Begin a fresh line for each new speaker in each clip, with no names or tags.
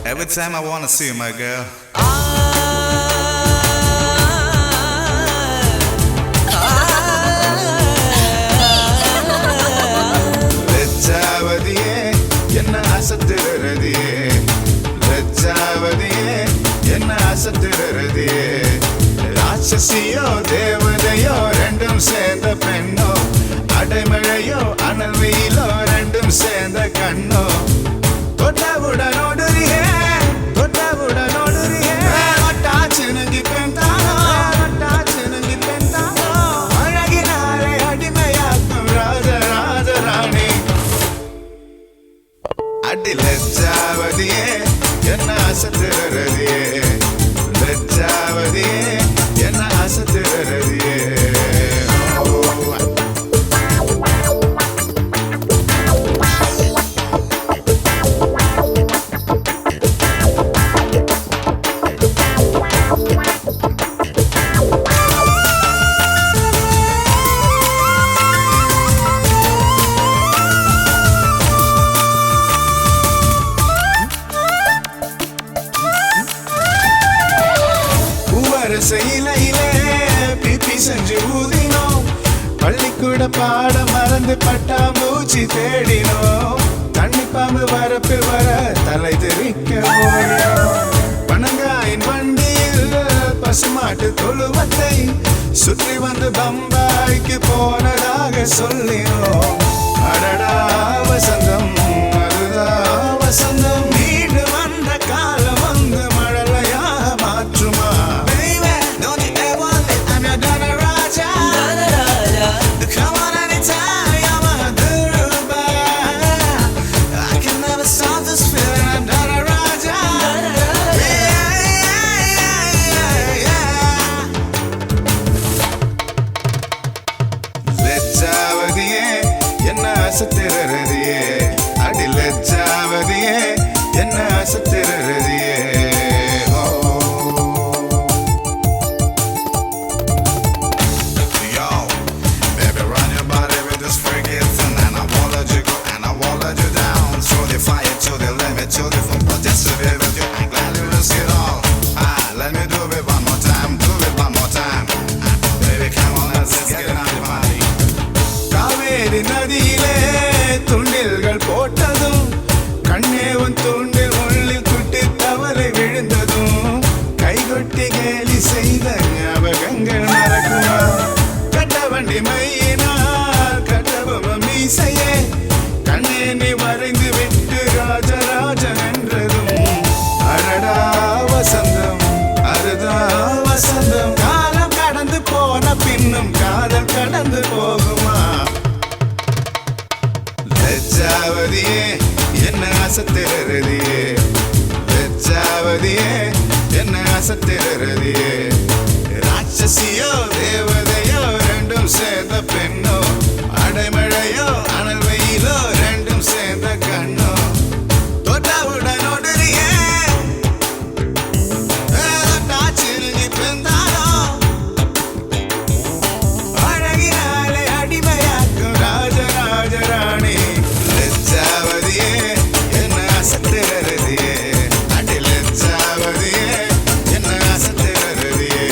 Every time I wanna see you, my girl. லஜ்ஜாவதியே என்ன அசத்துறதியே லஜ்ஜாவதியே என்ன அசத்துறதியே ராட்சசியோ தேவதையோ ரெண்டும் சேர்ந்த பெண்ணோ அடைமழையோ அனல் வெயிலோ ரெண்டும் சேர்ந்த கண்ணோ தொட்டவுடன் ஓடுறியே தொட்டவுடன் ஓடுறியே ஒட்டாச்சுனுங்கி பெண்தானோ ஒட்டாச்சுனுங்கி பெண்தானோ அழகினாலே அடிமையாக்கும் ராஜராஜராணி அடி லஜ்ஜாவதியே என்ன அசத்துறதியே லஜ்ஜாவதியே என்ன அசத்துறதியே செய்யிலே பிபி செஞ்சு ஊதினோம் பள்ளிக்கூட பாடம் மறந்து பட்டாம்பூச்சி தேடினோம் தண்ணி பாம்பு வரப்பு வர தலை தெரிக்க பனங்காயின் வண்டியில் பசுமாட்டு தொழுவத்தை சுற்றி வந்து பம்பாய்க்கு போனதாக சொல்லினோம் அடடா வசந்தம் அதுதா வசந்தம் மீண்டு வந்த காலம் வந்து மழலையா மாற்றுமா லஜ்ஜாவதியே என்ன அசத்துறதியே அடி லஜ்ஜாவதியே என்ன அசத்துறதியே Yo, baby, run your body with this freaking and I won't let you go and I won't let you down. Throw the fire to the limit, to the full just to be with you. I'm glad you risk it all. Let me do it one more time, do it one more time. Baby, come on, let's get it on the body. Kaveri நதியிலே துண்டில்கள் போட்டதும் கண்ணே உன் தூண்டில் உள்ளில் குட்டி தவறை விழுந்ததும் கைகொட்டி கேலி செய்த ஞாபகங்கள் மறக்குமா கட்ட வண்டி மையினார் கட்டபொம்ம மீசையே கண்ணே நீ வரைந்து விட்டு ராஜராஜன் என்றதும் அடடா வசந்தம் அதுதா வசந்தம் காலம் கடந்து போன பின்னும் காதல் கடந்து போகுமா லஜ்ஜாவதியே என்ன அசத்துறதியே லஜ்ஜாவதியே என்ன அசத்துறதியே ராட்சசியோ தேவதையோ ரெண்டும் சேர்ந்த பெண்ணோ அடைமழையோ அனல் வெயிலோ ரெண்டும் சேர்ந்த கண்ணோ தொட்டவுடன் ஓடுறியே ஒட்டாச்சுனுங்கி பெண்தானோ அழகினாலே அடிமையாக்கும் ராஜராஜராணி லஜ்ஜாவதியே என்ன அசத்துறதியே அடி லஜ்ஜாவதியே என்ன அசத்துறதியே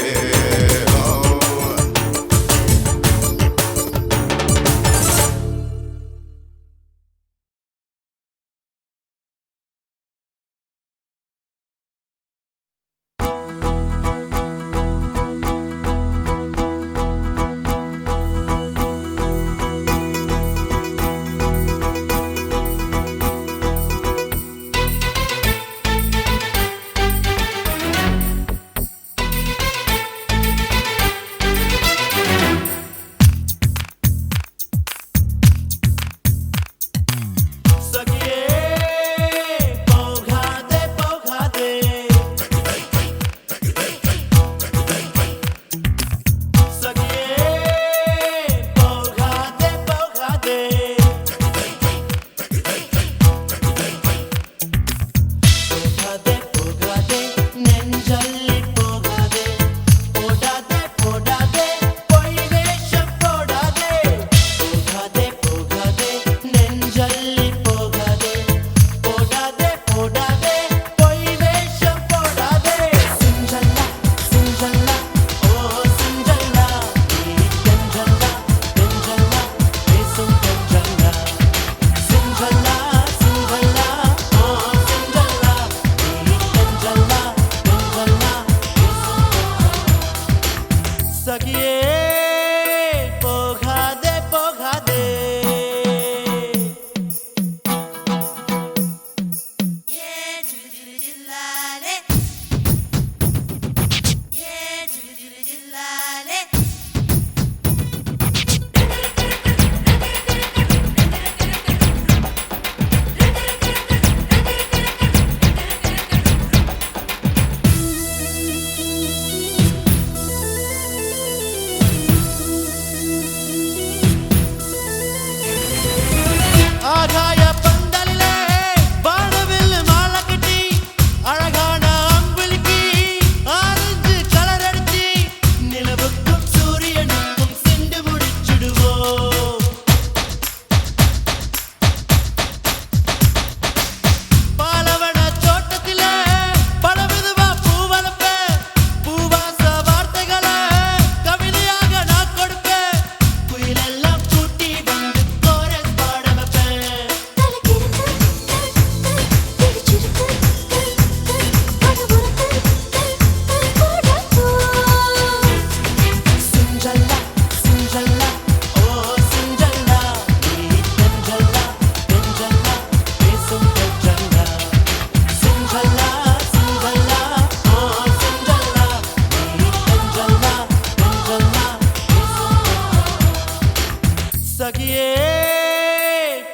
சகியே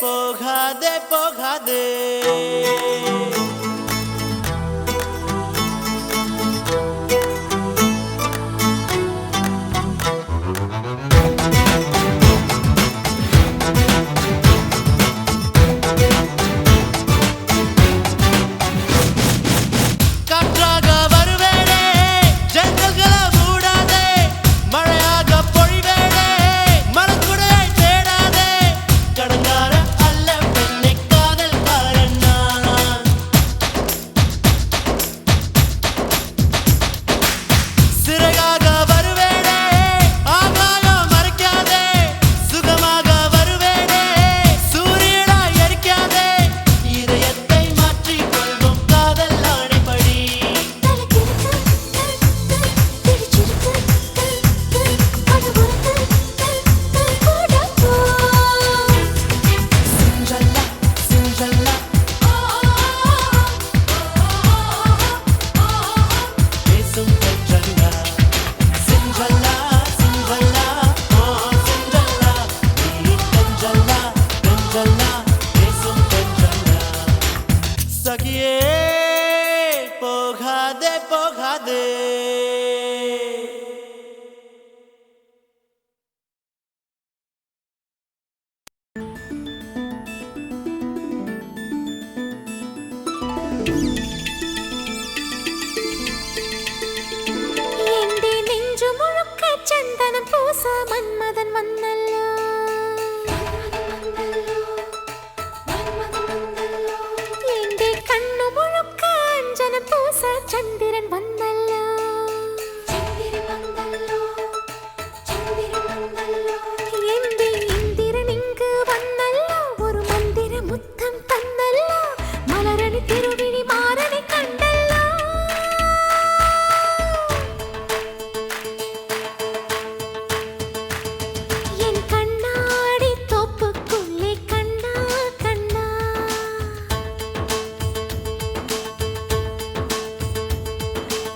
போகாதே போகாதே சகியே போகாதே போகாதே
எண்டே நெஞ்சு முழுக்க சந்தனம் பூச மன்மதன் வந்தல்லோ எண்டே கண்ணு முழுக்க அஞ்சனம் பூச சந்திரன் வந்தல்லோ எண்டே இந்திரன் இங்கு வந்தல்லோ ஒரு மந்திர முத்தம் தந்தல்லோ மலரணி திருவிழி மாறனை கண்டல்லோ என் கண்ணாடி தோப்புக்குள்ளே கண்ணா கண்ணா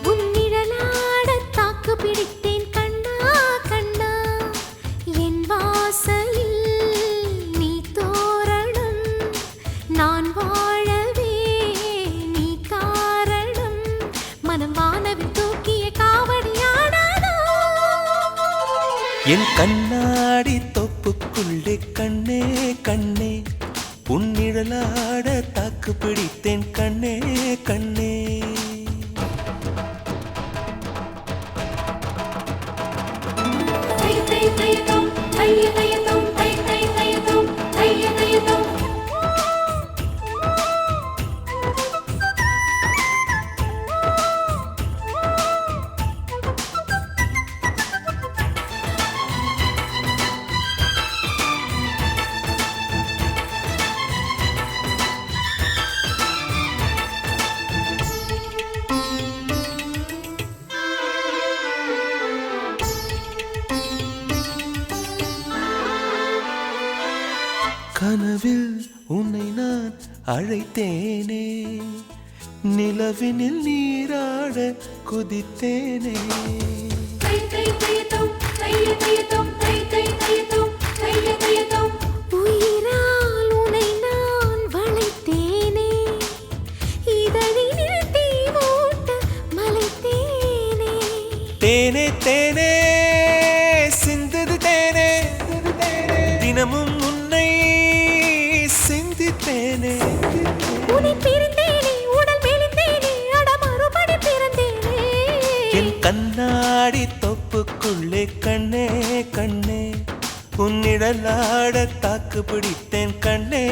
உன் நிழலாட தாக்கு பிடித்தேன் கண்ணா கண்ணா என் வாசலில் நீ தோரணம் நான் வாழவே நீ காரணம் மனம் வானவில் தூக்கிய காவடியாடாதோ
என் கண்ணாடி தொப்புக்குள்ளே கண்ணே கண்ணே உன்னிழலாட தாக்கு பிடித்தேன் கண்ணே கண்ணே
தை தை தையதோம் தைய தையதோம் தை தை தையதோம் தைய தையதோம்
கனவில் உன்னை நான் அழைத்தேனே நிலவினில் நீராட குதித்தேனே
தை தை தையதோம் தைய தையதோம் தை தை தையதோம் தைய தையதோம் உயிரால் உன்னை நான் வளைத்தேனே இதழினில் தீ மூட்ட மலைத்தேனே
தேனே தேனே சிந்தது தேனே தினமும் உன்னை சிந்தித்தேனே
உன்னை பிரிந்தேனே உடல் மெலிந்தேனே அட மறுபடி பிறந்தேனே
என் கண்ணாடி தொப்புக்குள்ளே கண்ணே கண்ணே உன்னிடலாட தாக்கு பிடித்தேன் கண்ணே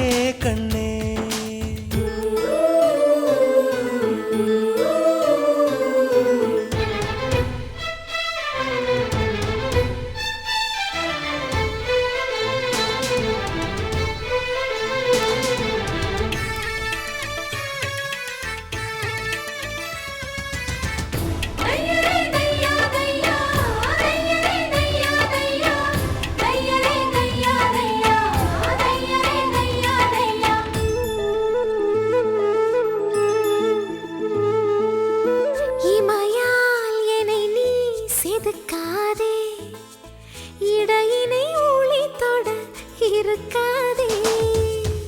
கண்ணே
தையரே தையா தையா தையரே தையா தையா தையரே தையா தையா தையரே தையா தையா
இருக்காதே.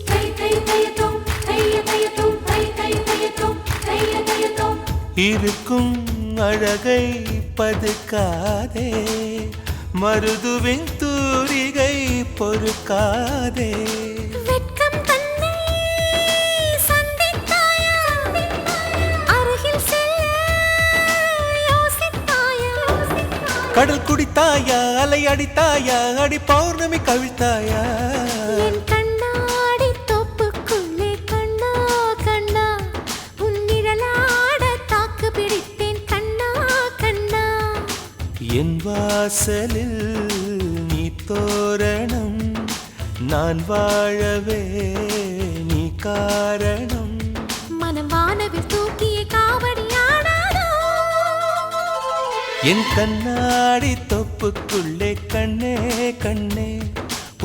தை தை தையத்தோம் தைய தையத்தோம் தை தை தையத்தோம் தைய தையத்தோம்.
இருக்கும் அழகை பதுக்காதே, மருதுவின் தூரிகை பொறுக்காதே.
வெட்கம் தன்னை சந்தித்தாயா, அருகில் செல்ல யோசித்தாயா.
கடல் குடித்தாயா, அலை அடித்தாயா, அடி பௌர்ணமி கவிழ்த்தாயா.
என் கண்ணாடி தோப்புக்குள்ளே கண்ணா கண்ணா, உன் நிழலாட தாக்கு பிடித்தேன் கண்ணா கண்ணா.
என் வாசலில் நீ தோரணம், நான் வாழவே நீ காரணம்.
மனம் வானவில் தூக்கிய காவடி ஆடாதோ.
என் கண்ணாடி தொப்புக்குள்ளே கண்ணே கண்ணே,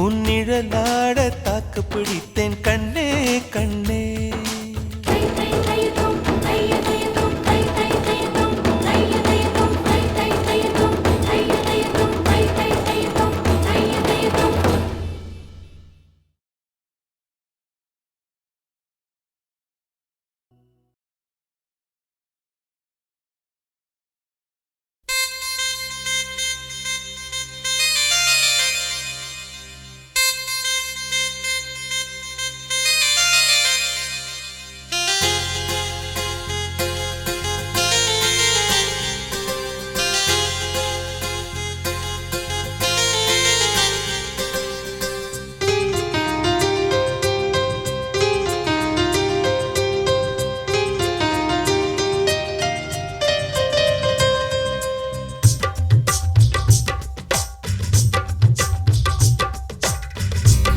உன் நிழலாட தாக்கு பிடித்தேன் கண்ணே கண்ணே.
தை தை தையத்தோம் தைய தையத்தோம் தை தை தையத்தோம் தைய தையத்தோம் தை தை தையத்தோம் தைய தையத்தோம் தை தை தையத்தோம் தைய தையத்தோம்.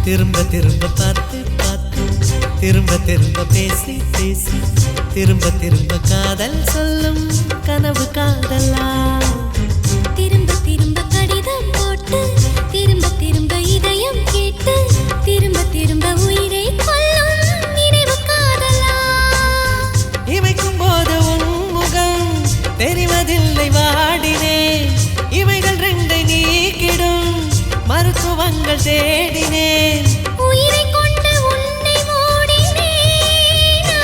திரும்ப திரும்ப பார்த்து பார்த்து, திரும்ப திரும்ப பேசி பேசி, திரும்ப திரும்ப காதல் சொல்லும் கனவு காதலா.
திரும்ப திரும்ப கடிதம் போட்டு, திரும்ப திரும்ப இதயம் கேட்டு, திரும்ப திரும்ப உயிரை கொல்லும் நினைவு காதலா.
இமைக்கும் போது உன் முகம் தெரிவதில்லை வாடினேன், இவைகள் ரெண்டை நீக்கிடும் மருத்துவங்கள் தேடினேன்.
உயிரை கொண்டு உன்னை மூடினேனா.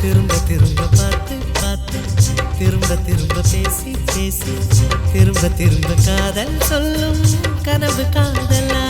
திரும்ப திரும்ப பார்த்து பார்த்து, திரும்ப திரும்ப பேசி பேசி, திரும்ப திரும்ப காதல் சொல்லும் கனவு காதலா.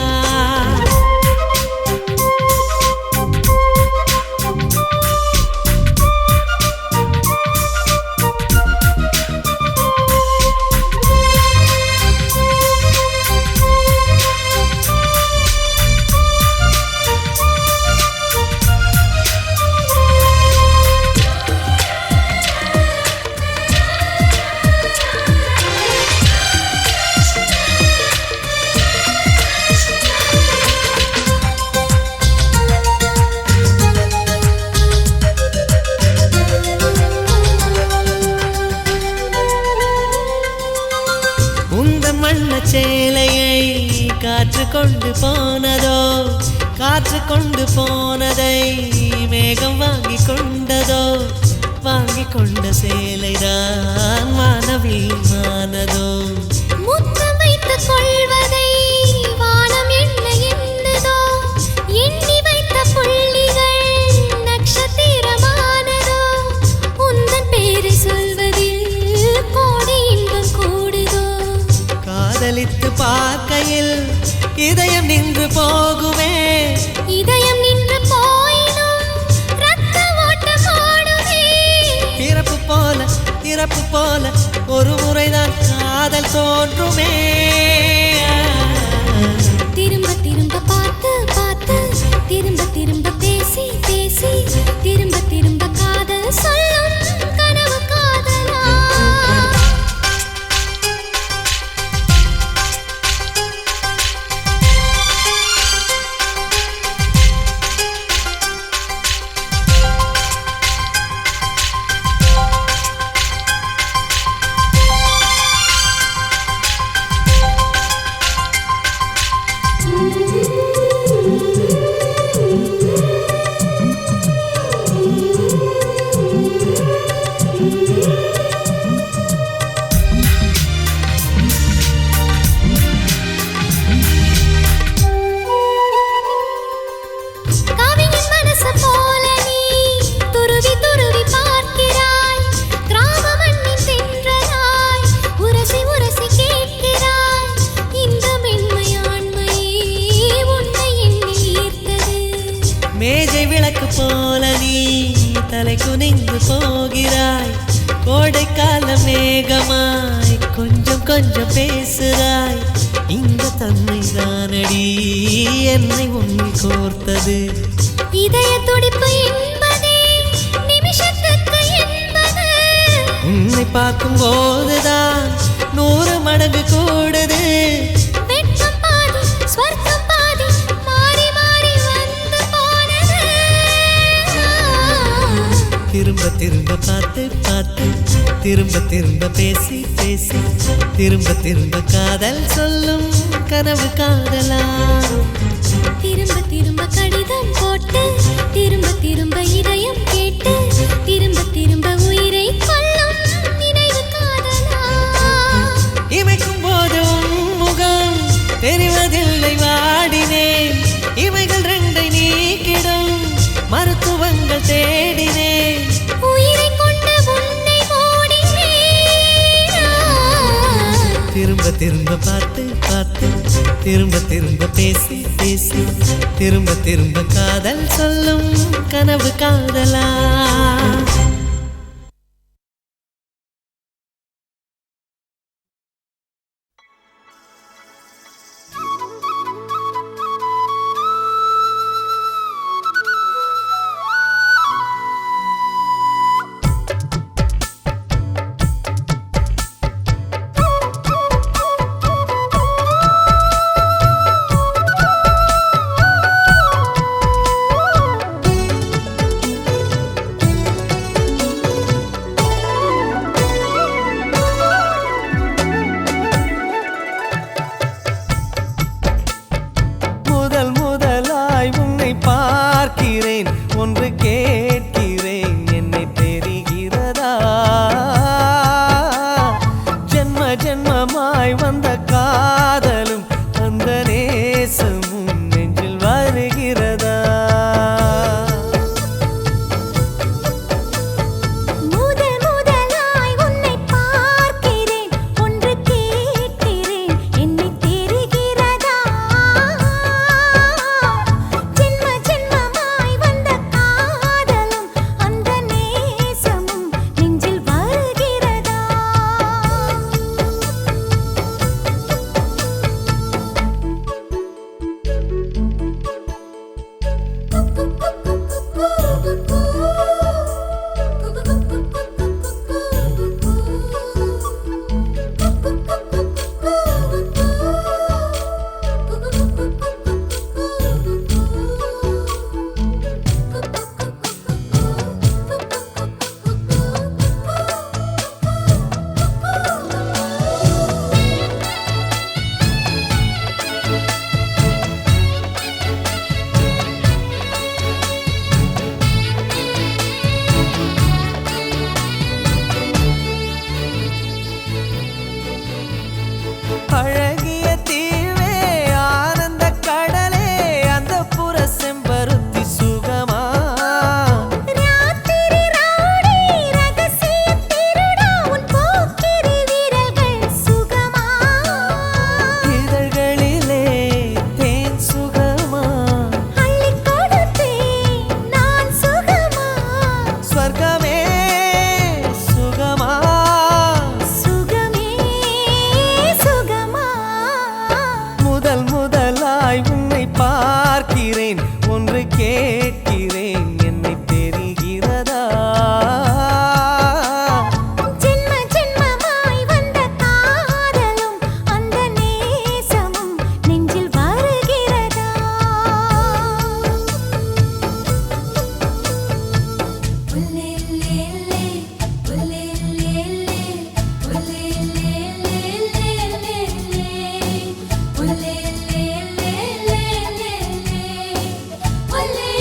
சேலையை காற்று கொண்டு போனதோ, காற்று கொண்டு போனதை மேகம் வாங்கி கொண்டதோ, வாங்கி கொண்ட சேலைதான் வானவிமானதோ.
முத்தம் வைத்துக் கொள்வதை வானம் என்ன என்னதோ, எண்ணி வைத்த புள்ளிகள் நட்சத்திரமானதோ. உந்தன் பேரை சொல்வதில் கோடி இன்பம் கூடுதோ.
காதலித்து பார்க்கையில் இதயம் நின்று போகுமே,
இதயம் நின்று போயினும் ரத்த ஓட்டம் ஓடுமே.
பிறப்பு போல இறப்பு போல ஒரு முறைதான் காதல் தோன்றுமே.
திரும்ப திரும்ப பார்த்து பார்த்து, திரும்ப திரும்ப பேசி பேசி, திரும்ப திரும்ப காதல் சொல்லும் கனவு காதலா.
விளக்கு போல நீ தலை குனிந்து போகிறாய். கோடைக்கால மேகமாய் கொஞ்சம் கொஞ்சம் பேசுகிறாய். இந்த தன்மை தானடி என்னை உன்னில் கோர்த்தது.
இதய துடிப்பு என்பதே நிமிஷத்துக்கு என்பது.
உன்னை பார்க்கும் போதுதான் 100 மடங்கு கூடுது.
வெட்கம் பாதி ஸ்வர்க்கம் பாதி மாறி மாறி வந்து போனது.
திரும்ப திரும்ப பார்த்து பார்த்து திரும்ப திரும்ப பேசி பேசி திரும்ப திரும்ப காதல் சொல்லும் கனவு காதலா.
திரும்ப திரும்ப கடிதம் போட்டு திரும்ப திரும்ப இதயம் கேட்டு திரும்ப திரும்ப உயிரை கொல்லும் நினைவு காதலா.
இமைக்கும் போது முகம் தெரிவதில்லை வாடினேன். இவைகள் 2 நீக்கிடும் மருத்துவங்கள் தேடினேன்.
உயிரை கொண்ட உன்னை ஓடினேன்.
திரும்ப திரும்ப பார்த்து பார்த்து திரும்ப திரும்ப பேசி பேசி திரும்ப திரும்ப காதல் சொல்லும் கனவு காதலா.
ஒன்று கேட்கிறேன், என்னை தெரிகிறதா? ஜென்ம ஜென்மமாய் வந்த காதலும் அந்த நேசமும் நெஞ்சில் வருகிறதா? அழகிய தீவே, ஆனந்த கடலே, அந்த புற செம்பருத்தி சுகமா?
ராத்திரி ராணி ரகசிய திருடா, உன் போக்கிரி வீரர்கள் சுகமா?
இதழ்களிலே தேன் சுகமா?
அள்ளிக் கொடுத்தேன் நான் சுகமா?
ஸ்வர்கமே சுகமா?
சுகமே சுகமா?
முதல் முதலாய் உன்னை பார்க்கிறேன், ஒன்று கேட்கிறேன், என்னை தெரிகிறதா?
ஜென்ம ஜென்மமாய் வந்த காதலும் அந்த நேசமும் நெஞ்சில் வருகிறதா? ஒல்லே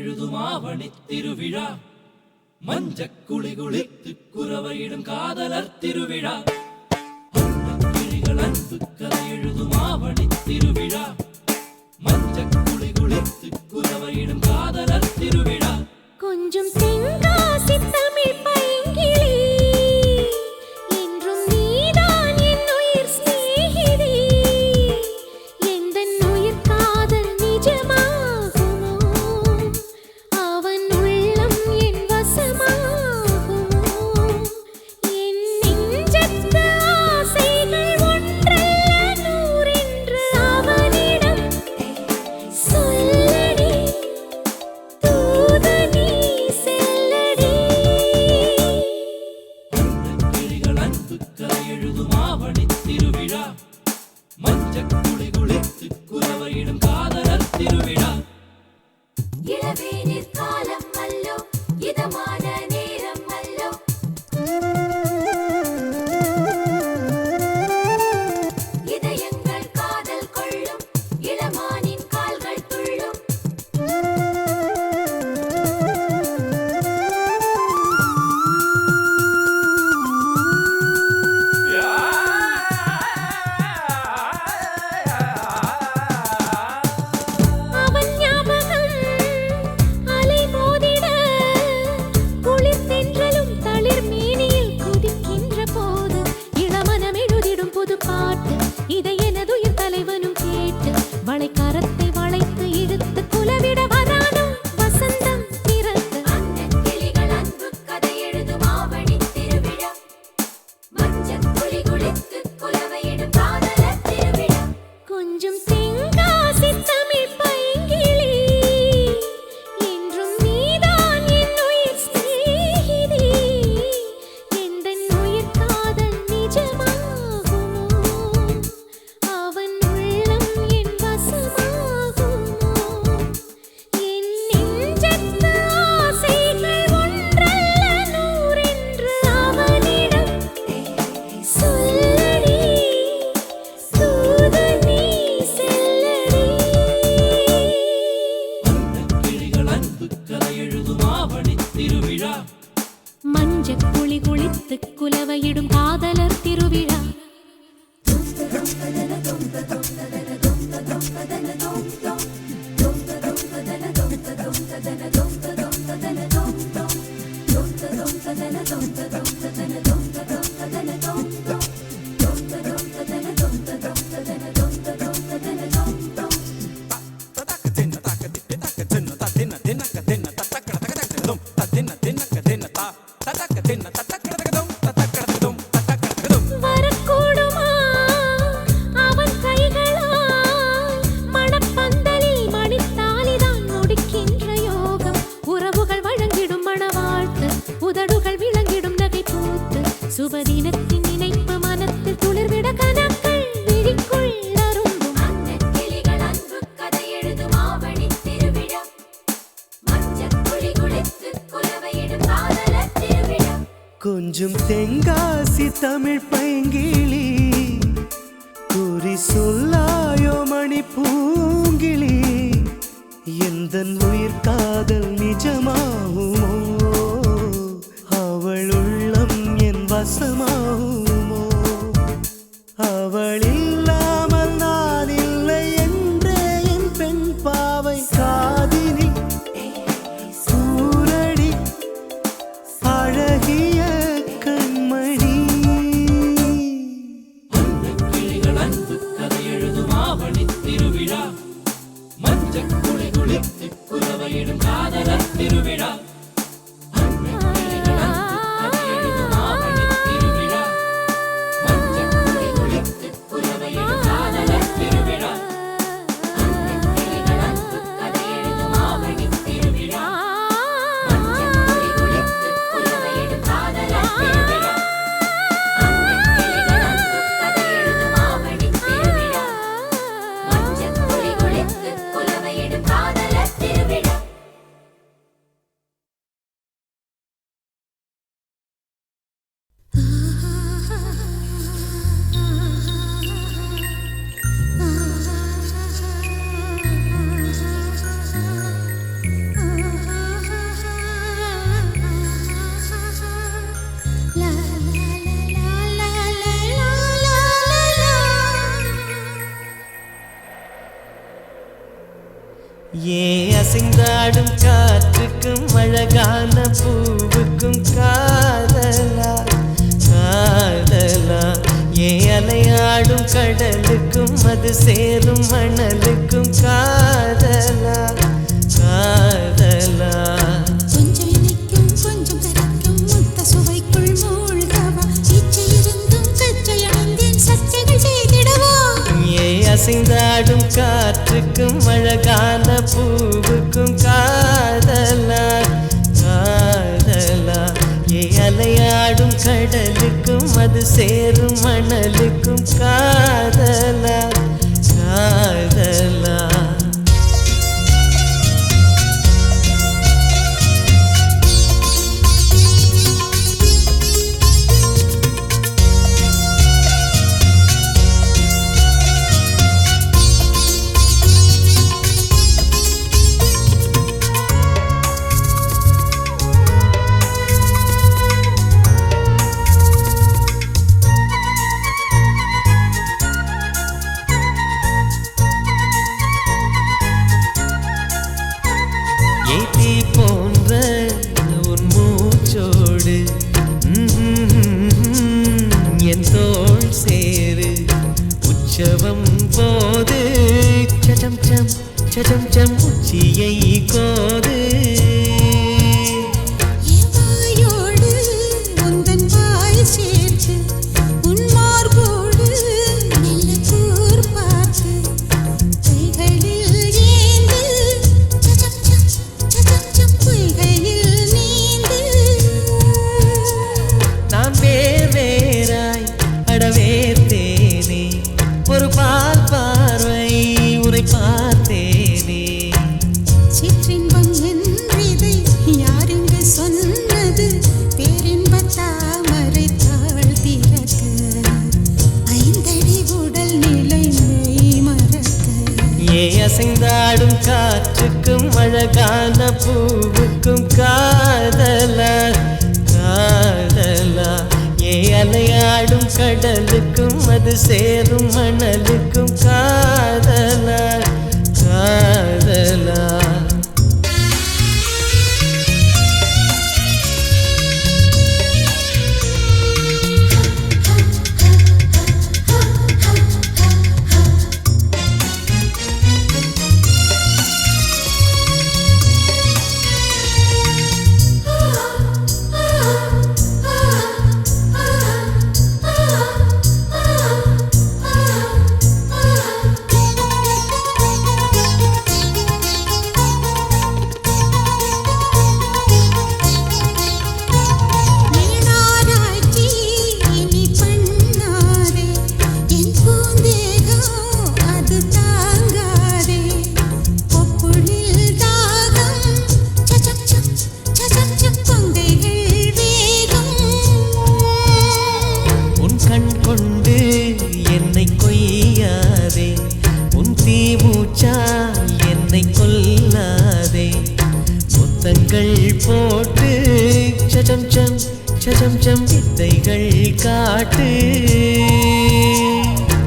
எழுதும் ஆவணித் திருவிழா மஞ்சக் குளி குளித்து குரவையிடும் காதலர் திருவிழா கிளிகள் அன்பு கதை எழுதும் ஆவணித் திருவிழா மஞ்சக் குளி குளித்து குரவையிடும் காதலர் திருவிழா
கொஞ்சம் தென்காசி தமிழ் பைங்கிளி என்றும் நீதான் என் உயிர் சிநேகிதி எந்தன் உயிர் காதல் நிஜமாகுமோ அவன் உள்ளம் என் வசமாகுமோ என் நெஞ்சத்து ஆசைகள் ஒன்றல்ல நூறென்று அவனிடம் சொல்லடி தூதனி செல்லடி
கிளிகள் அன்பு கதை எழுதும் ஆவணித் திருவிழா மஞ்சக் குளி குளித்து குரவையிடும் காதலர் திருவிழா
இளவேனிற் காலம் அல்லோ இதமான நேரம் அல்லோ இதயங்கள் காதல் கொள்ளும் இளமானின் கால்கள் துள்ளும்
அவன் ஞாபகம் அலை மோதிட குளிர் தென்றலும் தளிர் மேனியில் குதிக்கின்ற போது இளமனம் எழுதிடும் புது பாட்டு இதை எனதுயிர் தலைவனும் கேட்டு வளைக்காரத்தை வளைத்து இழுத்து குலவிட வரானும் வசந்தம் பிறந்து
அன்னக் கிளிகள் அன்பு கதை எழுதும் ஆவணித் திருவிழா மஞ்சள் குளி குளித்து குலவையிடும் காதலர் திருவிழா
கொஞ்சம் தென்காசி தமிழ் பைங்கிளி என்றும் நீதான் என் உயிர் சிநேகிதி எந்தன் உயிர் காதல் நிஜமாகுமோ அவன் உள்ளம் என் வசமாகுமோ என் நெஞ்சத்து ஆசைகள் ஒன்றல்ல நூறென்று அவனிடம் சொல்லடி தூதனி செல்லடி
கிளிகள் அன்பு கதை எழுதும் ஆவணித் திருவிழா
மஞ்சள் குளி குளித்து குலவையிடும் காதலர் திருவிழா வரக்கூடுமா அவன் கைகளால் மணப்பந்தலில் மணித்தாலிதான் முடிக்கின்ற யோகம் உறவுகள் வழங்கிடும் மணவாழ்த்து உதடுகள் விளங்கிடும் நகை பூத்து சுபதினத்தின் நினைப்பு மனத்தில் துளிர்விட கனக்கள் விழிக்குள் அரும்பும்
அன்னக் கிளிகள் அன்பு கதை எழுதும் ஆவணித் திருவிழா மஞ்சள் குளி குளித்து குலவையிடும் காதலர் திருவிழா
கொஞ்சம் தென்காசி தமிழ் பைங்கிளி குறி சொல்லாயோ மணி பூங்கிளி எந்தன் உயிர் காதல் நிஜமாகுமோ அவள் உள்ளம் என் வசமாகுமோ அவள் இல்லாமல் நான் இல்லை என்றே என் பெண் பாவை காதினி சூரடி அழகிய கண்மணி
கிளிகள் அன்பு கதை எழுதும் ஆவணித் திருவிழா மஞ்சக் குளி குளித்து குரவையிடும் காதலர் திருவிழா
அசைந்தாடும் காற்றுக்கும் அழகான பூவுக்கும் காதலா காதலா ஏன் அலையாடும் கடலுக்கும் அது சேரும் மணலுக்கும் காதலா காதலா
கொஞ்சம் இனிக்கும் கொஞ்சம் கரைக்கும் முத்த சுவைக்குள் மூழ்கவா இச்சை இருந்தும் கச்சை அணிந்தேன் சச்சைகள் செய்திடவா
ஏன் அசைந்தாடும் காற்றுக்கும் அழகான பூவுக்கும் காதலா காதலா ஏன் அலையாடும் கடலுக்கும் அது சேரும் மணலுக்கும் காதலா காதலா ஏத்தி போன்ற உன் மூச்சோடு என் தோள் சேரு உற்சவம் போது சடம் சம் சடம் சம் உச்சியை கோது
வாயோடு உந்தன் வாய் சேர்த்து உன் மார்போடு மெல்ல கூர் பார்த்து கைகளில் ஏந்து சச்சம் பொய்கையில் நீந்து
நான் வேர் வேறாய் அடவேர்த்தேனே ஒரு பால் பார்வை உரை பார்த்தேனே
சிற்றின்பம் என்றிதை யாருங்க சொன்னது பேரின்ப தாமரை தாழ் திறக்க ஐந்தடி உடல் நிலை மெய் மறக்க
ஏ அசைந்தாடும் காற்றுக்கும் அழகான பூவுக்கும் காதலா காதலா ஏ அலையாடும் கடலுக்கும் அது சேரும் மணலுக்கும் காதலா காதலா
நீனாராய்ச்சி இனி பண்ணாதே என் பூந்தேகம் அது தாங்காதே பொப்புளில் தாகம் சச்சம் பொங்கைகள் வேகம்
உன் கண் கொண்டு என்னை கொய்யாதே உன் தீமூச்சா என்னை கொல்லாதே முத்தங்கள் போட்டு சடம் சம் வித்தைகள் காட்டு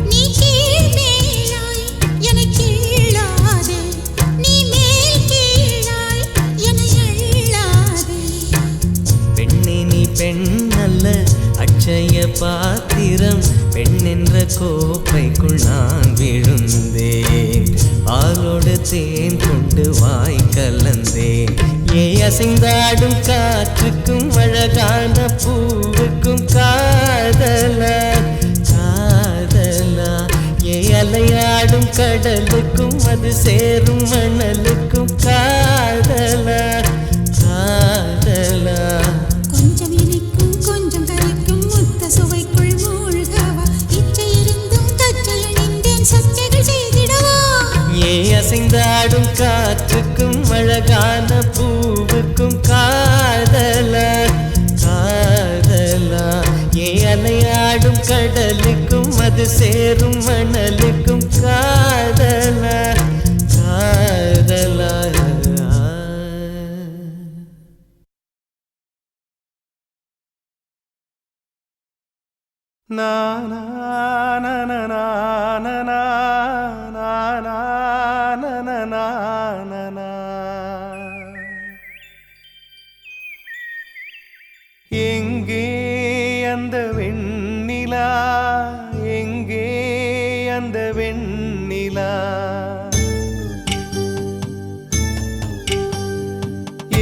நீ கீழ் மேலாய் என்னை கீழாதே நீ மேல் கீழாய் என்னை அள்ளாதே
பெண்ணே நீ பெண் அல்ல அட்சய பாத்திரம் பெண் என்ற கோப்பைக்குள் நான் விழுந்தேன் ஆளோடு தேன் கொண்டு வாய் கலந்தேன் ஏ அசைந்தாடும் காற்றுக்கும் அழகான பூவுக்கும் காதலா காதலா ஏ அலையாடும் கடலுக்கும் அது சேரும் மணலுக்கும் காதலா காதலா
கொஞ்சம் இனிக்கும் கொஞ்சம் கரைக்கும் முத்த சுவைக்குள் மூழ்கவா இச்சை இருந்தும் கச்சை அணிந்தேன் சச்சைகள் செய்திடவா
ஏ அசைந்தாடும் காற்றுக்கும் அழகான பூவுக்கும் காதலா காதலா ஏ அலையாடும் கடலுக்கும் அது சேரும் மணலுக்கும் காதலா காதலா
na na na na na na na na na na na na na அந்த வெண்ணிலா எங்கே அந்த வெண்ணிலா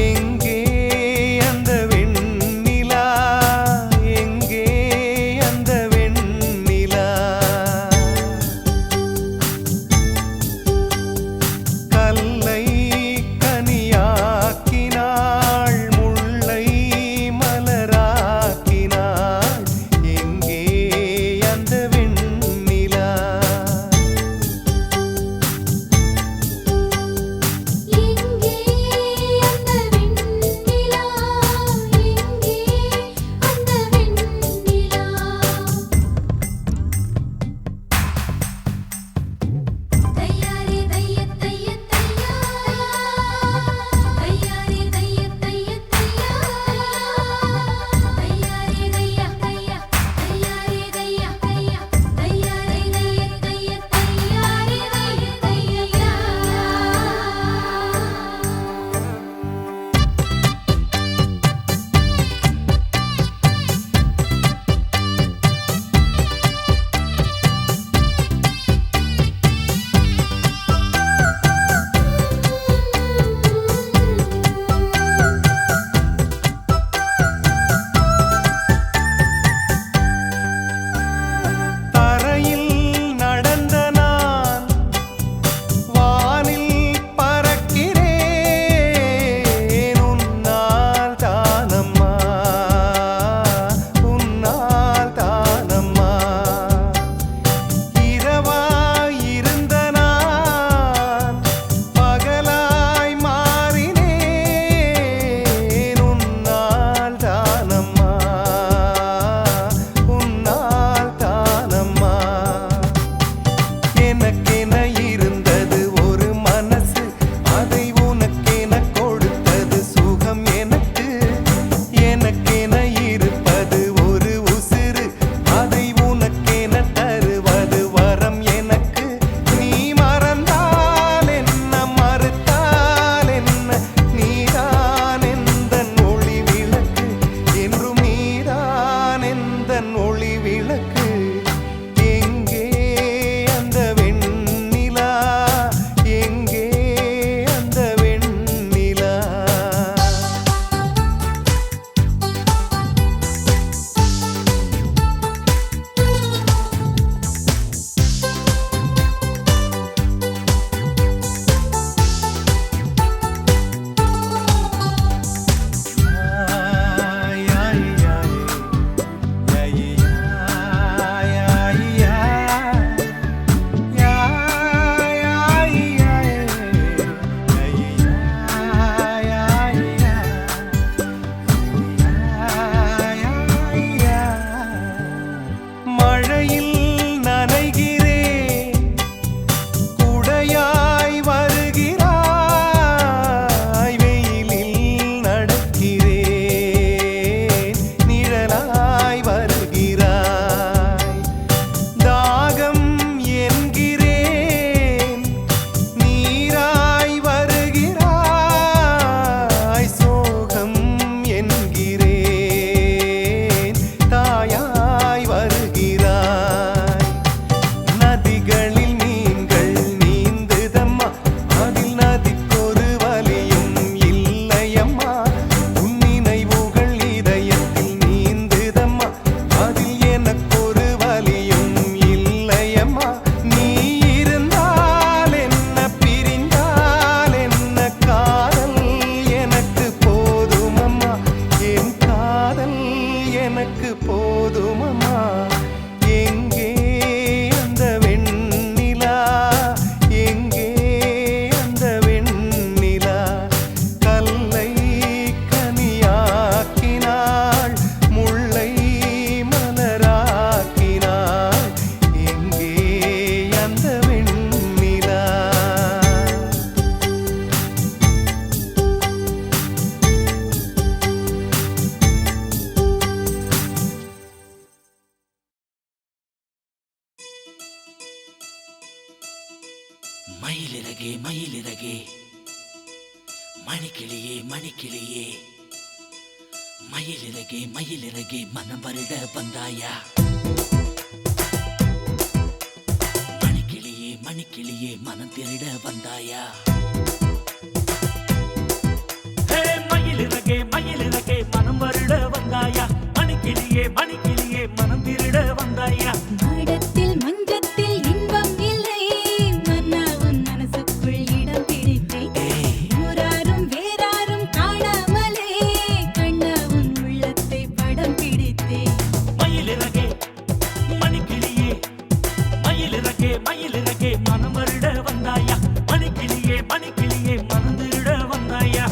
எங்கே அந்த வெண்ணிலா எங்கே அந்த வெண்ணிலா கல்லை கனியாக்கினாள் முல்லை மலராக்கினாள் எங்கே அந்த வெண்ணிலா
எங்கே அந்த வெண்ணிலா எங்கே அந்த வெண்ணிலா தையாரே தைய தைய தையா தையாரே தைய தைய தையா தையாரே தைய தையா தையாரே தைய தையா தையாரே தைய தைய தையாரே தைய தையா
தரையில் நடந்த நான் வானில் பறக்கிறேன் உன்னால் தானம்மா உன்னால் தானம்மா இரவாய் இருந்த நான் பகலாய் மாறினேன் உன்னால் தானம்மா உன்னால் தானம்மா எனக்கென இருந்தது ஒரு மனசு அதை உனக்கென கொடுத்தது சுகம் எனக்கு எனக்கென இருப்பது ஒரு உசிறு அதை உனக்கென தருவது வரம் எனக்கு நீ மறந்தால் என்ன மறுத்தால் என்ன நீதான் எந்தன் ஒளி விளக்கு என்றும் நீதான் எந்தன் ஒளி விளக்கு எங்கே அந்த வெண்ணிலா எங்கே அந்த வெண்ணிலா மழையில் நனைகிறேன் குடையாய் வருகிறாய் வெயிலில் நடக்கிறேன் நிழலாய் வருகிறாய் தாகம் என்கிறேன் நீராய் வருகிறாய் சோகம் என்கிறேன் தாயாய் வருகிறாய் நதிகளில் மீன்கள் நீந்துதம்மா அதில் நதிக்கொரு வலியும் இல்லையம்மா உன் நினைவுகள் இதயத்தில் நீந்துதம்மா அதில் எனக்கொரு வலியும் இல்லையம்மா நீ இருந்தால் என்ன பிரிந்தால் என்ன காதல் எனக்கு போதுமம்மா என் காதல் எனக்கு போதுமம்மா எங்கே அந்த வெண்ணிலா எங்கே அந்த வெண்ணிலா கல்லை கனியாக்கினாள் முல்லை மலராக்கினாள் எங்கே அந்த வெண்ணிலா
மயிலிறகே மயிலிறகே மணிக்கிளியே மணிக்கிளியே மயிலிறகே மயிலிறகே மனம் வருட வந்தாயா மணிக்கிளியே மணிக்கிளியே மனம் திருட வந்தாயா மயிலிறகே மயிலிறகே மனம் வருட வந்தாயா மணிக்கிளியே மணிக்கிளியே மனம் திருட வந்தாயா
மாடத்தில் மஞ்சத்தில் இன்பம் இல்லை மன்னா உன் மனசுக்குள் இடம் பிடித்தேன் ஊராரும் வேறாரும் காணாமலே கண்ணா உன் உள்ளத்தை படம் பிடித்தேன்
மயிலிறகே மணிக்கிளியே மயிலிறகே மயிலிறகே மனம் வருட வந்தாயா மணிக்கிளியே மணிக்கிளியே மனம் திருட வந்தாயா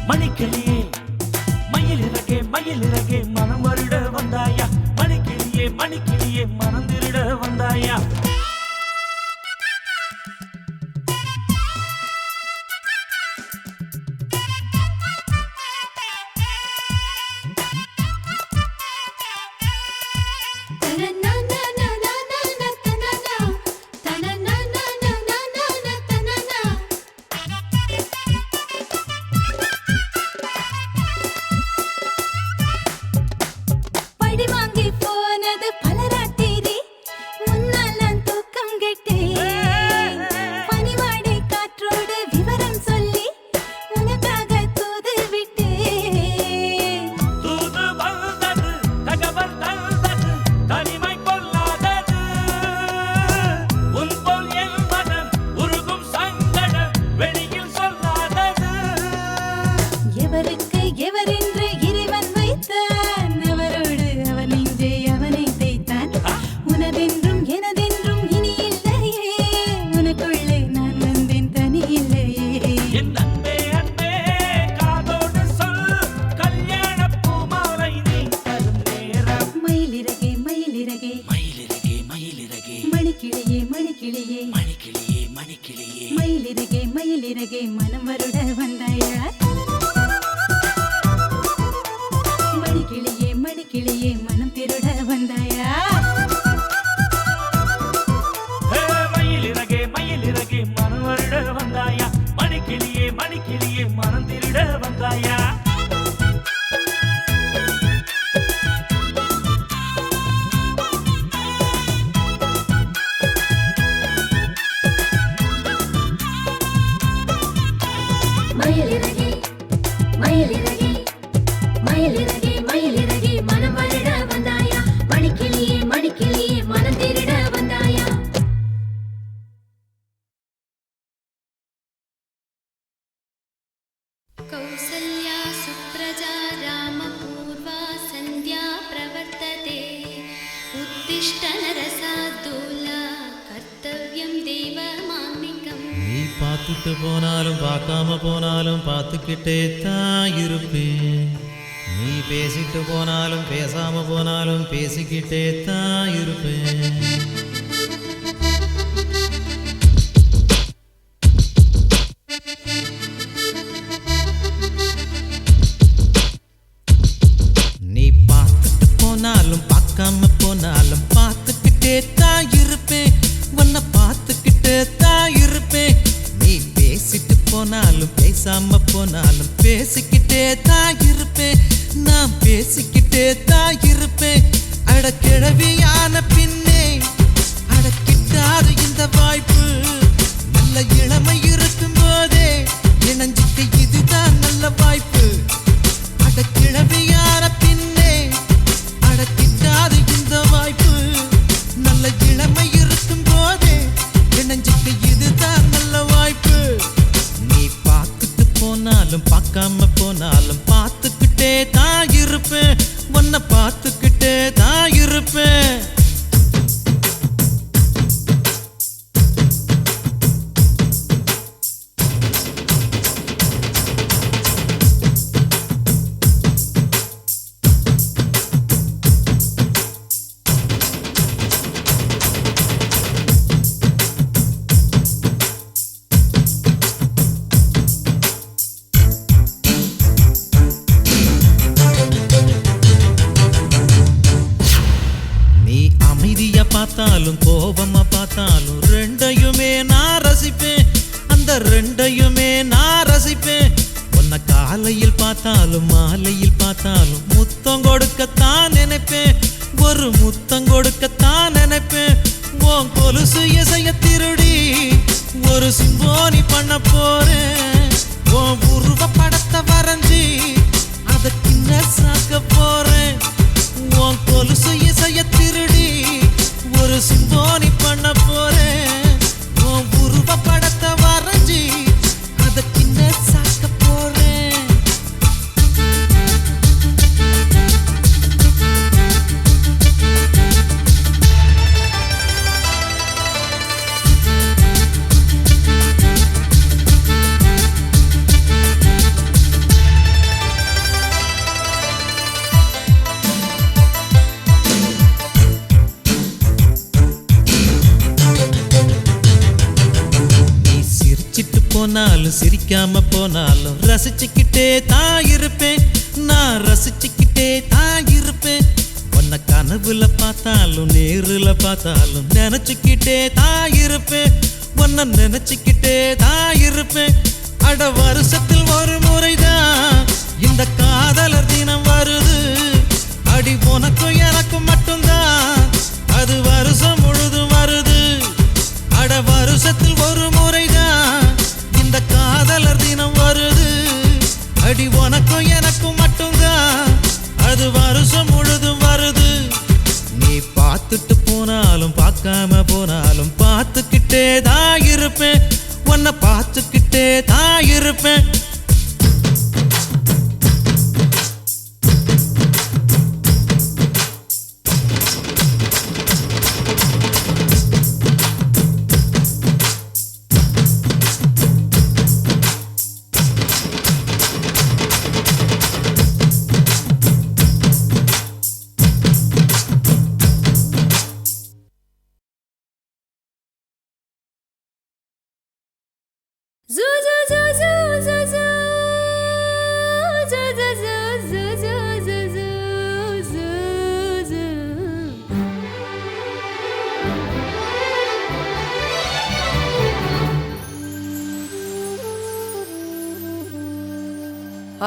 மணிக்கிளியே மயிலிறகே மயிலிறகே மனம் வருட வந்தாயா மணிக்கிளியே மணிக்கிளியே மனம் திருட வந்தாயா
மயிலிறகே மயிலிறகே மனம் வருட வந்தாயா மணிக்கிளியே மணிக்கிளியே மனம் திருட வந்தாயா
மயிலிறகே மயிலிறகே மனம் வருட வந்தாயா மணிக்கிளியே மணிக்கிளியே மனம் திருட வந்தாயா
மயிலிறகே மயிலிறகே மயிலிறகே மயிலிறகே மனம் வருட வந்தாயா மணிக்கிளியே மணிக்கிளியே மனம் திருட வந்தாயா
கௌசல்யா சுப்ரஜா ராமபூர்வா சந்தியா பிரவர்த்ததே உத்திஷ்ட நரசார்தூலா கர்த்தவ்யம் தேவமான்மிகம்
நீ பார்த்துட்டு போனாலும் பார்க்காம போனாலும் பார்த்துக்கிட்டே தான் இருப்பேன் நீ பேசிட்டு போனாலும் பேசாம போனாலும் பேசிக்கிட்டே தான் இருப்பேன் நீ பார்த்துட்டு போனாலும் பார்க்காம போனாலும் பார்த்துக்கிட்டே தான் இருப்பேன் உன்னை பார்த்துக்கிட்டே தான் இருப்பேன் நீ பேசிட்டு போனாலும் பேசாம போனாலும் பேசிக்கிட்டே தான் இருப்பேன் நான் பேசிக்கிட்டே தான் இருப்பேன் கிழவியான பின்னே அடக்கிட்டாது இந்த வாய்ப்பு நல்ல இளமை இருக்கும் போதே இணைஞ்சிக்க இதுதான் நல்ல வாய்ப்பு அடக்கிழவியான பின்னே அடக்கிட்டாது இந்த வாய்ப்பு நல்ல இளமை இருக்கும் போதே இணைஞ்சிக்க இதுதான் நல்ல வாய்ப்பு நீ பார்த்துட்டு போனாலும் பார்க்காம போனாலும் பார்த்துக்கிட்டே தான் இருப்பேன் உன்னை பார்த்துக்கிட்டே தான் இருப்பேன் பார்த்தாலும் கோபமா பார்த்தாலும் ரெண்டையுமே நான் ரசிப்பேன் அந்த ரெண்டையுமே நான் ரசிப்பேன் உன்னை காலையில் பார்த்தாலும் மாலையில் பார்த்தாலும் முத்தம் கொடுக்கத்தான் நினைப்பேன் ஒரு முத்தம் கொடுக்கத்தான் நினைப்பேன் உன் கொலுசு இசைய திருடி ஒரு சிம்போனி பண்ண போறேன் உன் உருவ படத்தை வரைஞ்சி அதை கிண்ண சாக்க போறேன் உன் கொலுசு இசைய திருடி ஒரு சிம்போனி பண்ண போறேன் உன் உருவ படத்தை வரைஞ்சி அதை கிண்ண சாக்க போறேன் போனாலும் சிரிக்காம போனாலும் ரசிச்சுக்கிட்டே தான் இருப்பேன் நான் ரசிச்சுக்கிட்டே தான் இருப்பேன் உன்னை கனவுல பார்த்தாலும் நேருல பார்த்தாலும் நினைச்சுக்கிட்டே தான் இருப்பேன் உன்னை நினைச்சுக்கிட்டே தான் இருப்பேன் அட வருஷத்தில் ஒரு முறைதான் இந்த காதலர் தினம் வருது அடி உனக்கும் எனக்கும் மட்டும்தான் அது வருஷம் முழுதும் வருது அட வருஷத்தில் ஒரு முறைதான் இந்த காதலர் தினம் வருது அடி உனக்கும் எனக்கும் மட்டும்தான் அது வருஷம் முழுதும் வருது நீ பார்த்துட்டு போனாலும் பார்க்காம போனாலும் பார்த்துக்கிட்டே தான் இருப்பேன் உன்னை பார்த்துக்கிட்டே தான் இருப்பேன்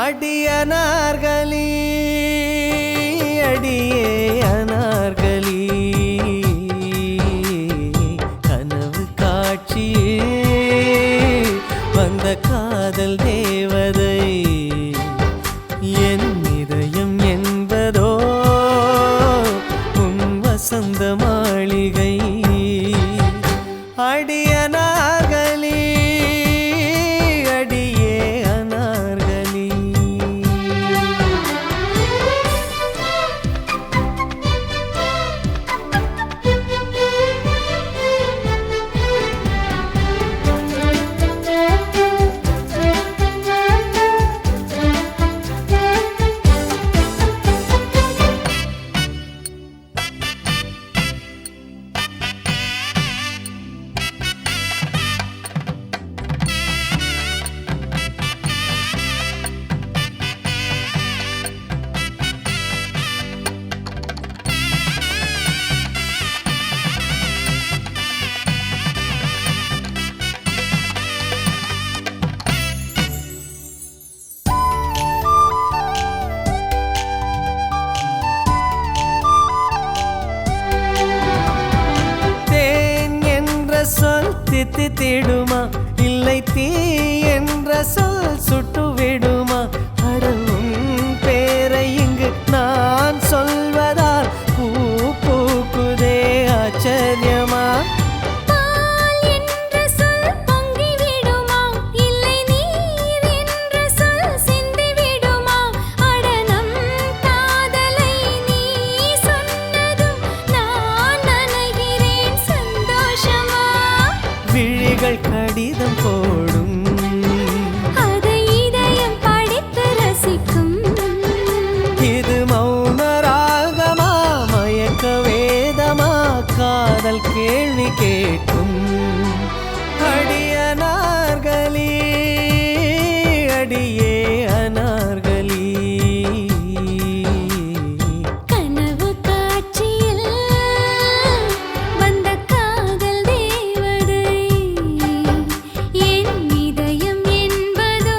அடிய அனார்கலி அடியே அனார்கலி கனவு காட்சியே வந்த காதல் தேவதை என் இதயம் என்பதோ உன் வசந்த மாளிகை அடிய அனார்கலி அடியே அனார்கலி தித்தித்திடுமா இல்லை தீ என்ற சொல் சுட்டு விடுமா அடவும் பேரை இங்கு நான் சொல்வதால் பூ பூக்குதே ஆச்சரியமா
பால் என்ற சொல் பொங்கி விடுமா இல்லை நீர் என்ற சொல் சிந்தி விடுமா அடனம் காதலை நீ சொன்னதும் நான் நனைகிறேன் சந்தோஷமா
விழிகள் கடிதம் போடும்
அதை இதயம் படித்து ரசிக்கும்
இது மௌன ராகமா மயக்க வேதமா காதல் கேள்வி கேட்கும் அடியனார்களி அடியே அனார்களி
கனவு காட்சியில் வந்த காதல் தேவதை என் இதயம் என்பதோ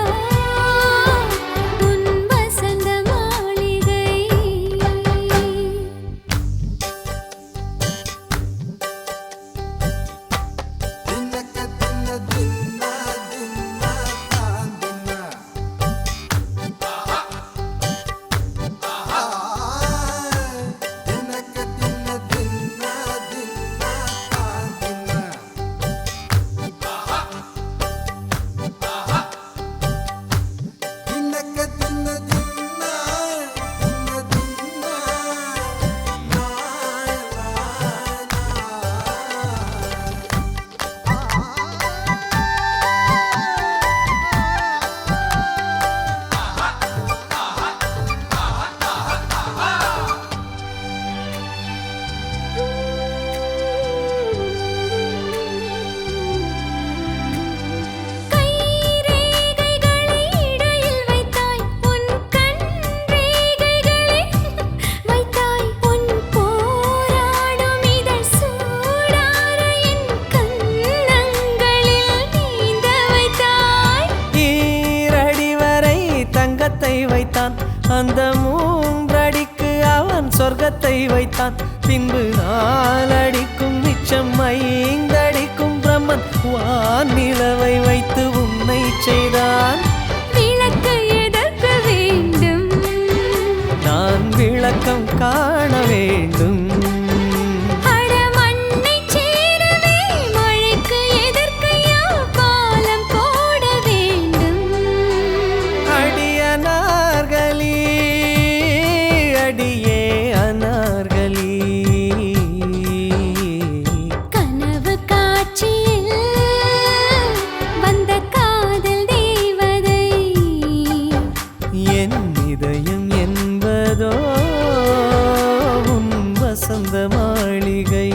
உன் வசந்த மாளிகை கைரேகைகளை இடையில் வைத்தாய் உன் கண் ரேகைகளை வைத்தாய் உன் போராடும் இதழ் சூடார என் கண்ணங்களில் நீந்த வைத்தாய்
ஈரடி வரை தங்கத்தை வைத்தான் அந்த மூன்றடிக்கு அவன் சொர்க்கத்தை வைத்தான் பின்பு நாலடிக்கும் மிச்சம் 5 அடிக்கும் பிரம்மன் வானிலவை வைத்து உன்னை செய்தான்
விளக்கு எதற்கு வேண்டும்
நான் விளக்கம் காண வேண்டும்
அட மண்ணை சேரவே மழைக்கு எதற்கையா பாலம் போட வேண்டும்
அடியனார்களி அடியே அனார்களி
கனவு காட்சியில் வந்த காதல் தேவதை
என் இதயம் என்பதோ உன் வசந்த மாளிகை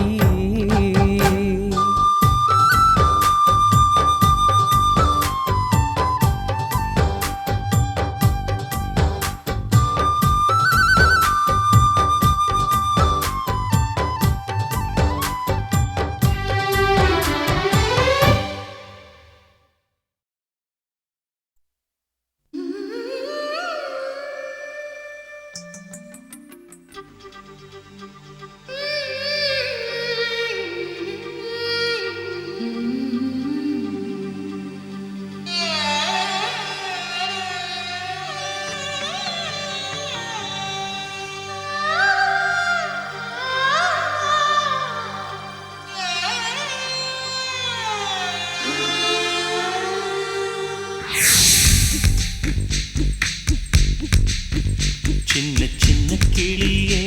சின்ன சின்ன கிளியே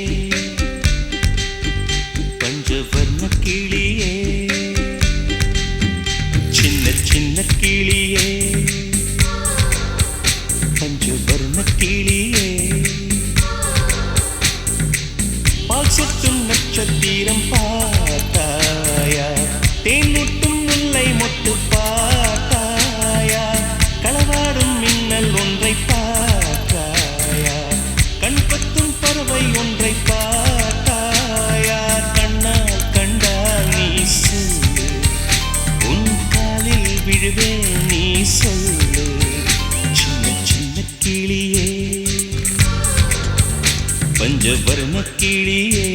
பஞ்சவர்ண கிளியே சின்ன சின்ன கிளியே பஞ்சவர்ண கிளியே பால் சொட்டும் நட்சத்திரம் பார்த்தாயா தேன் முட்டும் முல்லை மொட்டு பார்த்தாயா களவாடும் மின்னல் ஒன்றை பார்த்தாயா கண் பத்தும் பறவை ஒன்றை பார்த்தாயா கண்ணால் கண்டால் நீ சொல்லு உன் காலில் விழுவே நீ சொல்லு சின்ன சின்ன கிளியே பஞ்சவர்ண கிளியே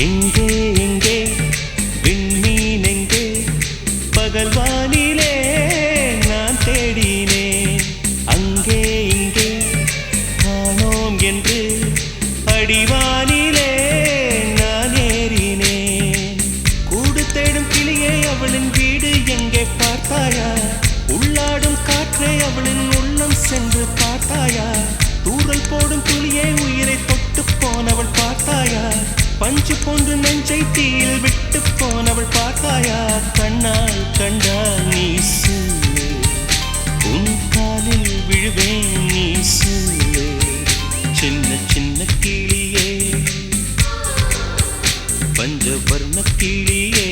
எங்கே எங்கே விண்மீன் எங்கே பகல்வானிலே நான் தேடினேன் அங்கே இங்கே காணோம் என்று அடிவானிலே நான் ஏறினேன் கூடு தேடும் கிளியே அவளின் வீடு எங்கே பார்த்தாயா உள்ளாடும் காற்றே அவளின் உள்ளம் சென்று பார்த்தாயா தூறல் போடும் துளியே உயிரை தொட்டு போனவள் பார்த்தாயா பஞ்சு போன்று நெஞ்சை தீயில் விட்டு போனவள் பார்த்தாயா கண்ணால் கண்டால் நீ சொல்லு உன் காலில் விழுவேன் நீ சொல்லு சின்ன சின்ன கிளியே பஞ்சவர்ண கிளியே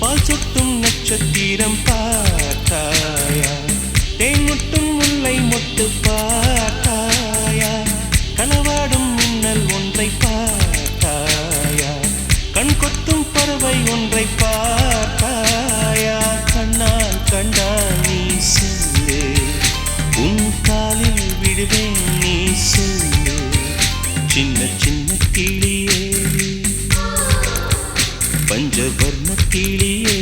பால் சொட்டும் நட்சத்திரம் பார்த்தாயா தேன் முட்டும் முல்லை மொட்டு பார்த்தாயா களவாடும் மின்னல் ஒன்றை பார்த்தாயா கண் கொத்தும் பறவை ஒன்றை பார்த்தாயா கண்ணால் கண்டால் நீ சொல்லு உன் காலில் விடுவேன் நீ சொல்லு சின்ன சின்ன கிளியே பஞ்சவர்ண கிளியே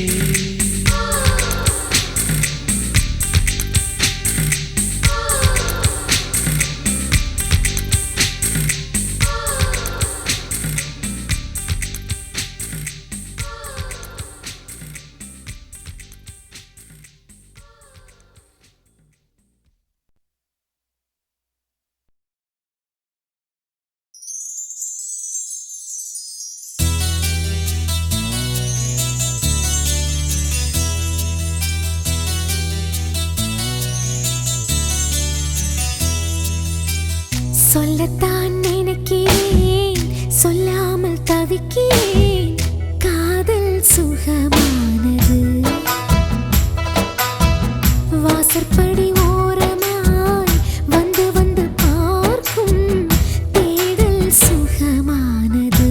சொல்லத்தான் நினைக்கிறேன் சொல்லாமல் தவிக்கிறேன் காதல் சுகமானது வாசற்படி ஓரமாய் வந்து வந்து பார்க்கும் தேடல் சுகமானது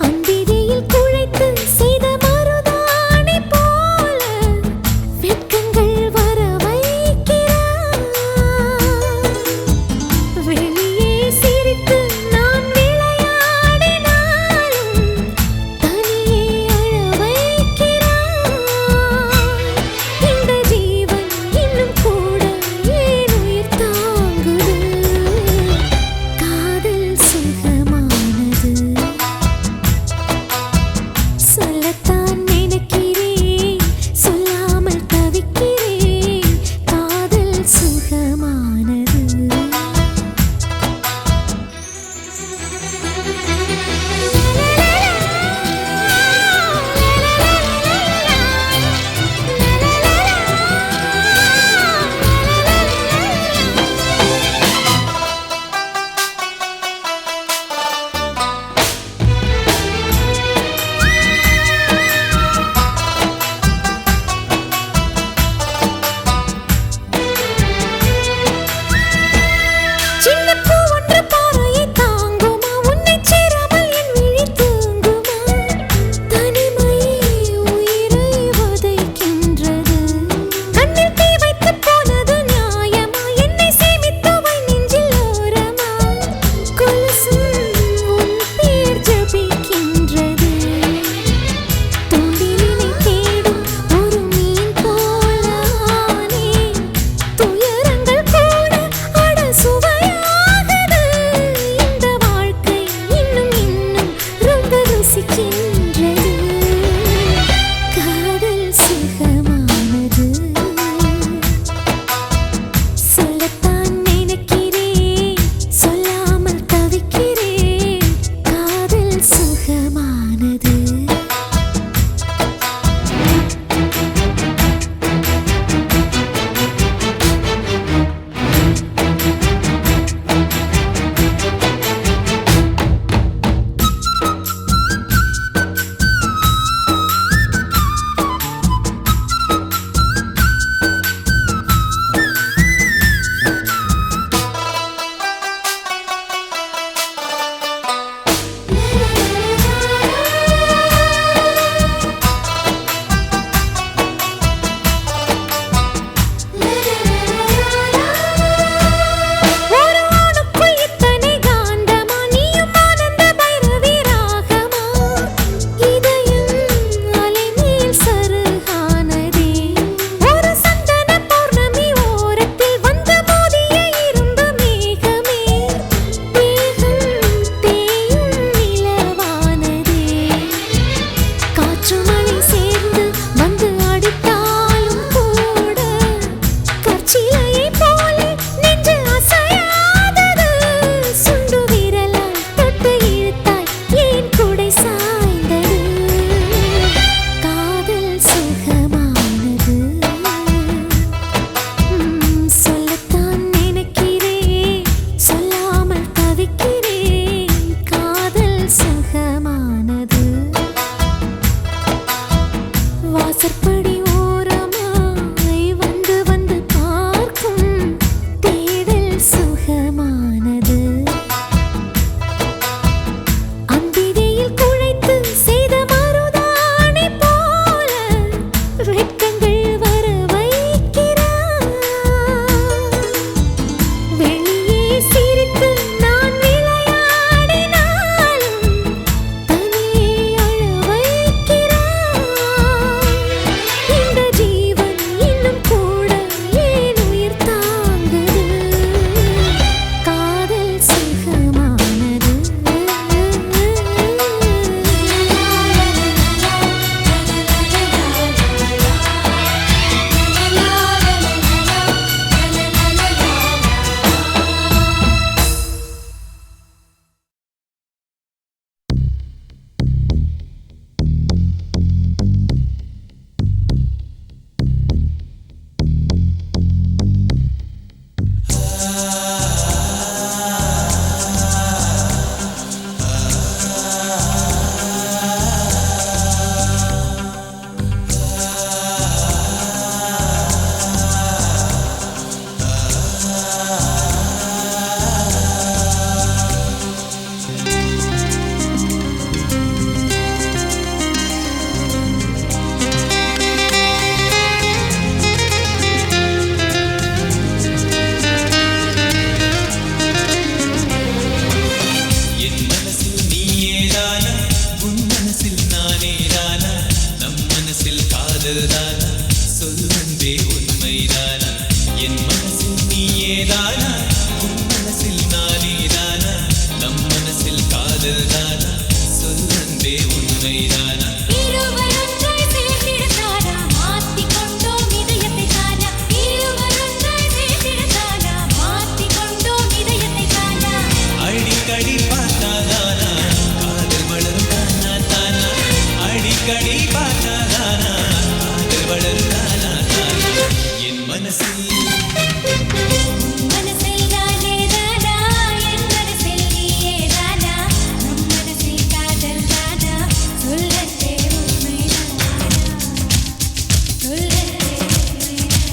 அந்திதியில் குழைத்து செய்த மருதாணி போல வெட்கங்கள் வர வைக்கிறார் வெளியே சிரித்து நான் விளையாடினாலும் தனியே அழ வைக்கிறார்
நீயேதானா உன் மனசில் நானேதானா நம் மனசில் காதல் தானா சொல்லன்பே உண்மைதானா
இருவர் ஒன்றாய் சேர்ந்திடத்தானா மாற்றிக் கொண்டோம் இதயத்தை தானா இருவர் ஒன்றாய் சேர்ந்திடத்தானா மாற்றிக் கொண்டோம் இதயத்தை தானா
அடிக்கடி பார்த்தாதானா காதல் வளரும் தானா தானா அடிக்கடி பார்த்தாதானா காதல் வளரும் தானா தானா என் மனசில்
மனசில் நானேதானா என் மனசில் நீயேதானா நம் மனசில் காதல் தானா சொல்லத்தே உண்மைதானா சொல்லத்தே உண்மைதானா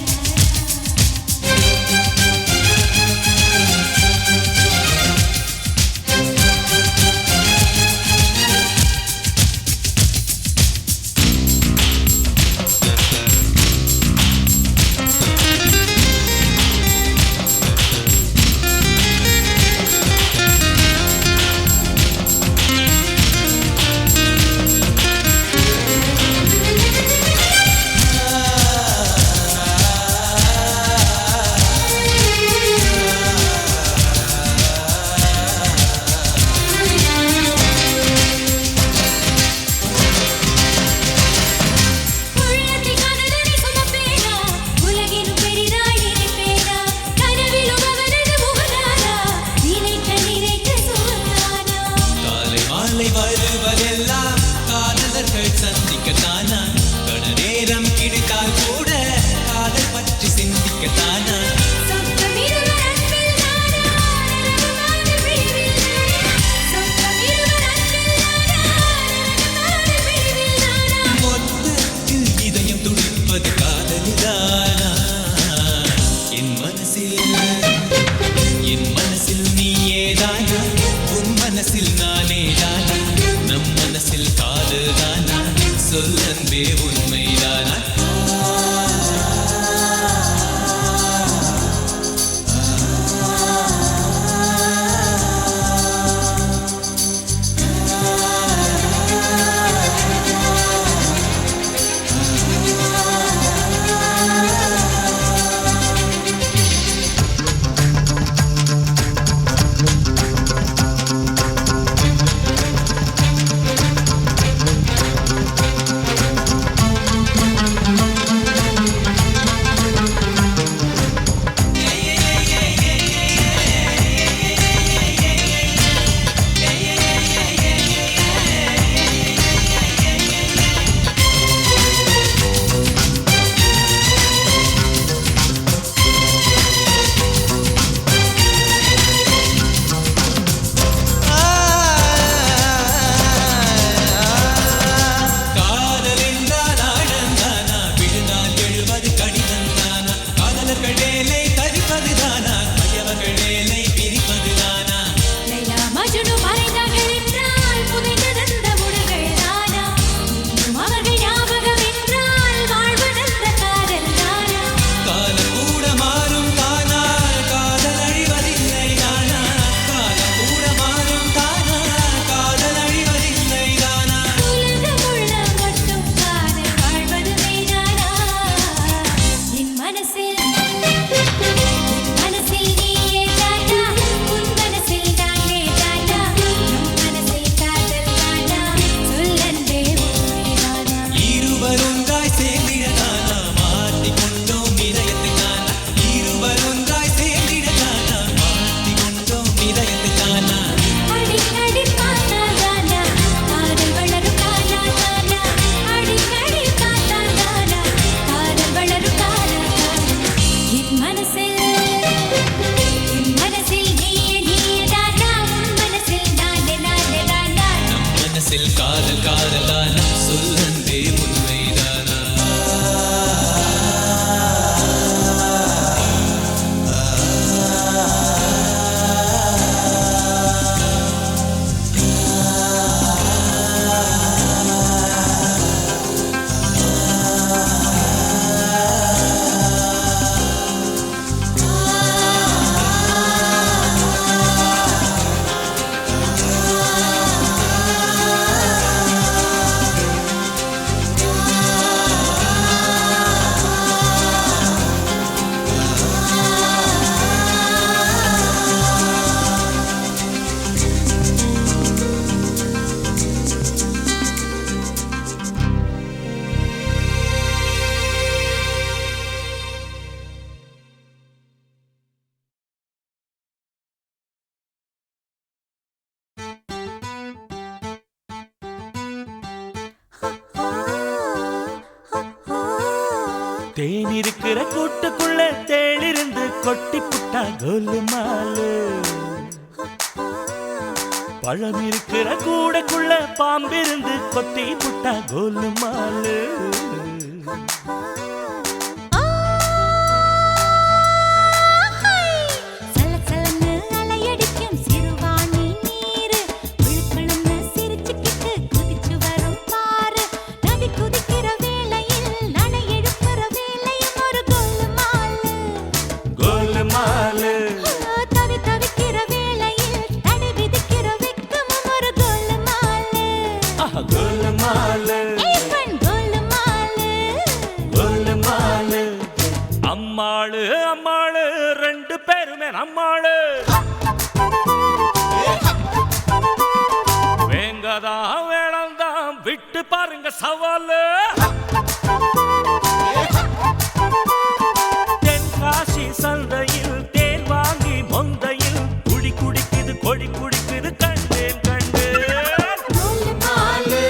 உள்ளத்தை காதலனை சுமப்பேனா உலகினும் பெரிதாய் நினைப்பேனா கனவிலும் அவனது முகதானா நினைக்க சுகந்தானா
காலை மாலை வருவதெல்லாம் காதலர்கள் சந்திக்கத்தானா கண நேரம் கிடைத்தால் கூட காதல் பற்றி சிந்திக்கத்தானா
சொந்தமிருவர் அன்பில் நானா நரகமான பிரிவில் நானா சொந்தமிருவர் அன்பில் நானா நரகமான பிரிவில் நானா
மொத்தத்தில் இதயம் துடிப்பது காதலிதானா என் மனசில் நீயேதானா உன் மனசில் நானேதானா நம் மனசில் காதல் தானா சொல்லன்பே உண்மைதானா
ஆ
தேன் இருக்கிற கூட்டுக்குள்ள தேளிருந்து கொட்டி புட்டா கோலுமாலு. பழம் இருக்கிற கூடைக்குள்ள பாம்பிருந்து கொத்தி புட்டா கோலுமாலு.
சலசலன்னு அலையடிக்கும் சிறுவாணி நீரு விழுக்குழுன்னு சிரிச்சுக்கிட்டு குதிச்சு வரும் பாரு. நதி குதிக்கிற வேளையில் நனை எழுப்புற வேளையும் ஒரு கோலுமாலு.
கோலுமாலு.
தவி தவிக்கிற வேளையில் தடை விதிக்கிற வெக்கமும் ஒரு கோலுமாலு.
கோலுமாலு.
ஏய் பெண் கோலுமாலு.
கோலுமாலு. அம்மாளு அம்மாளு ரெண்டு பேருமே நம்மாளு. வேங்கதா வேணாம்தான் விட்டு பாருங்க சவாலு. தென்காசி சந்தையில் தேன் வாங்கி மொந்தையில் குடி குடிக்குது கொடி குடிக்குது கண்டேன் கண்டேன்.
கோலுமாலு.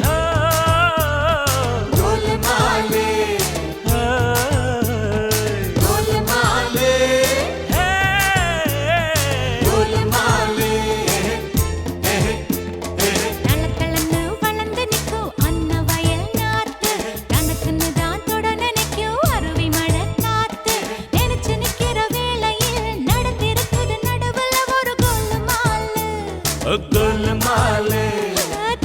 ஆ,
கோலுமாலு.
ஆ,
கோலுமாலு.
ஹே.
கோலுமாலு. தளதளன்னு வளர்ந்து நிக்கும் அன்ன வயல் நாத்து. தனக்குன்னு தான் தொட நினைக்கும் அருவி மழை காத்து. நினைச்சு நிக்கிற வேளையில் நடந்திருக்குது நடுவுல ஒரு கோலுமாலு.
கோலுமாலு.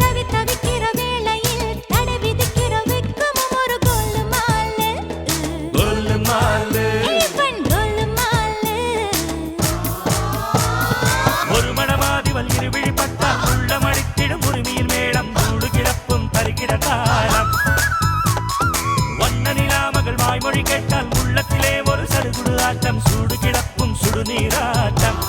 தவி தவிக்கிற வேளையில் தடை விதிக்கிற வெக்கமும் ஒரு கோலுமாலு.
கோலுமாலு.
ஏய் பெண் கோலுமாலு.
ஒரு மணவாதிவல் இரு விழிப்பட்டால் உள்ள மடித்திடும் உரிமையில் மேளம் சூடு கிடப்பும் தருகிற தாளம். வண்ண நிலாமகள் வாய்மொழி கேட்டால் உள்ளத்திலே ஒரு சடுகுடு ஆட்டம் சூடு கிடப்பும் சுடுநீராட்டம்.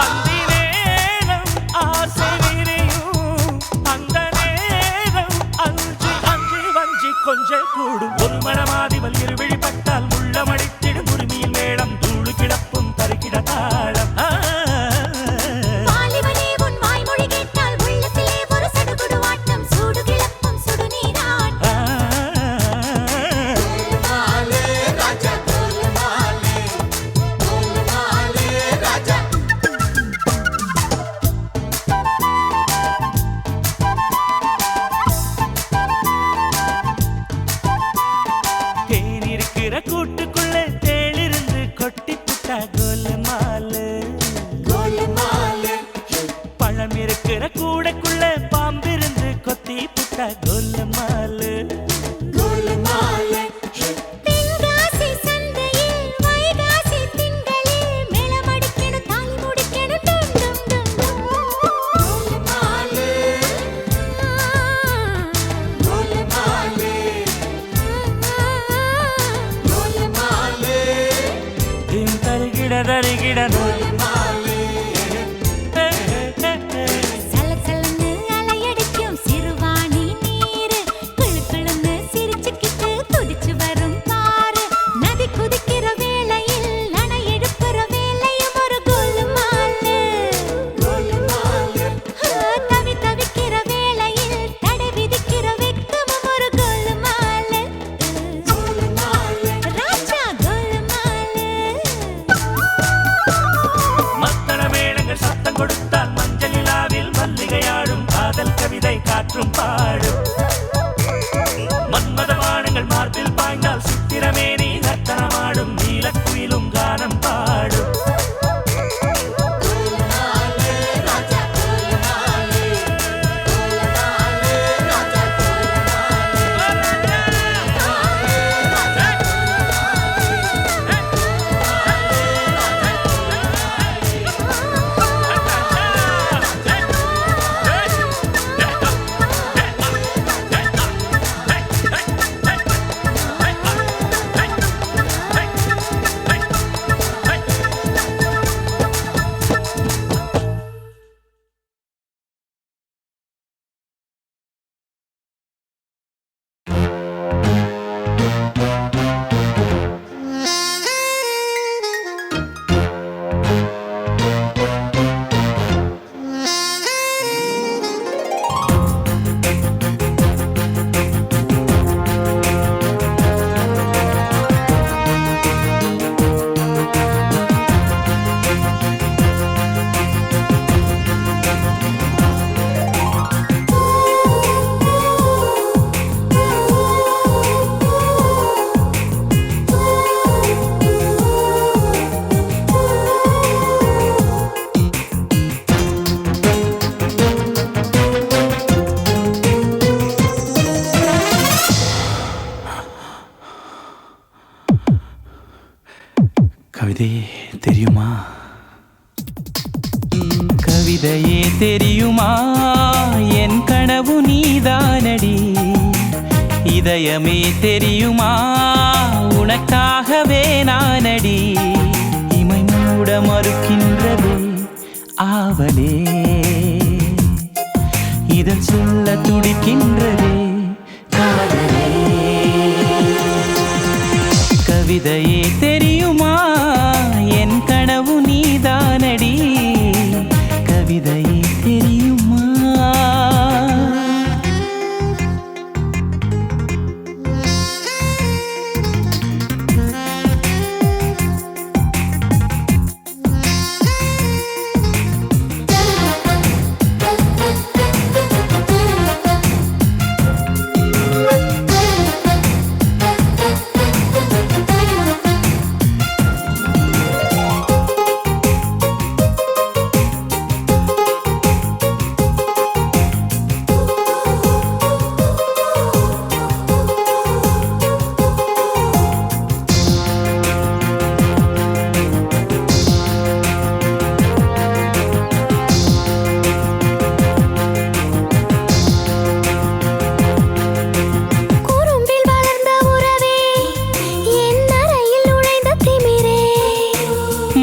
அந்தி நேரம் ஆசை விரியும் அந்த நேரம் அஞ்சி அஞ்சி வஞ்சி கொஞ்சம் கூடும். ஒரு மணவாதிவல் இரு விழிப்பட்டால் உள்ள மடித்திடும் உரிமையில் மேளம் தூளு கிடப்பும் தருகிற தாளம்.
வாலிபனே உன் வாய்மொழி கேட்டால் உள்ளத்திலே ஒரு சடுகுடு ஆட்டம் சூடு கிளப்பும் சுடுநீராட்டம். கோலுமாலு ராஜா கோலுமாலு. கோலுமாலு ராஜா.
தேன் இருக்கிற கூட்டுக்குள்ள தேளிருந்து கொட்டி புட்டா கோலுமாலு.
கோலுமாலு.
பழம் இருக்கிற கூடைக்குள்ள பாம்பிருந்து கொத்தி புட்டா கோலுமாலு.
கோலுமாலு. தென்காசி சந்தையில் வைகாசி திங்களில் மேளமடிக்கணும் தாலி முடிக்கணும் டும் டும் டும் டும். கோலுமாலு. கோலுமாலு. கோலுமாலு.
தின் தருகிட தருகிட
சலசலன்னு அலையடிக்கும் சிறுவாணி நீரு குளுகுளுன்னு சிரிச்சுக்கிட்டு துடிச்சு வரும் பாரு. நதி குதிக்கிற வேளையில் நனை எழுப்புற வேளையும் ஒரு கோலுமாலு. தவி தவிக்கிற வேளையில் தடை விதிக்கிற வெக்கமும் ஒரு கோலுமாலு. ராஜா கோலுமாலு.
கவிதை தெரியுமா? கவிதையே தெரியுமா? என் கனவு நீதானடி. இதயமே தெரியுமா? உனக்காகவே நானடி. இமை மூட மறுக்கின்றதே ஆவலே, இதன் சொல்ல துடிக்கின்றதே காதலே. கவிதையே தெரியுமா? என் கனவு நீதானடி. கவிதையே தெரியுமா?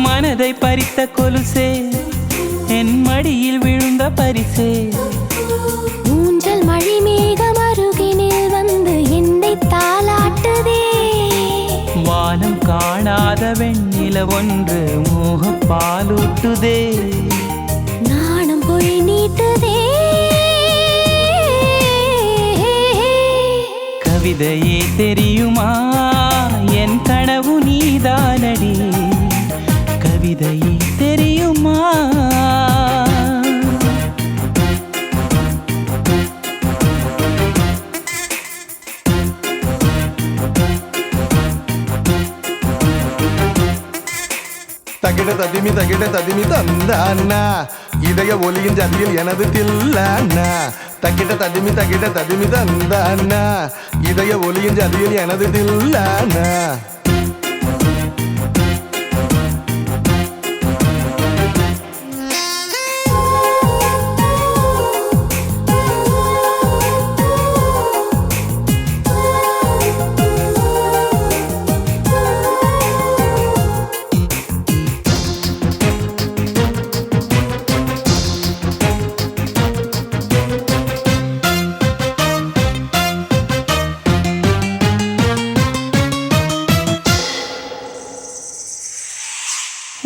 மனதை பறித்த கொலுசே, என் மடியில் விழுந்த பரிசே.
ஊஞ்சல் மழை மேகம் அருகினில் வந்து என்னை தாலாட்டுதே.
வானம் காணாத வெண்ணில ஒன்று மோக பாலூட்டுதே.
நாணம் போய் நீட்டுதே.
கவிதையே தெரியுமா? என் கனவு நீதானடி. கவிதையே தெரியுமா?
தகிட ததிமி தந்தானா, இதய ஒலியின் ஜதியில் எனது தில்லானா. தகிட ததிமி தந்தானா, இதய ஒலியின் ஜதியில் எனது தில்லானா.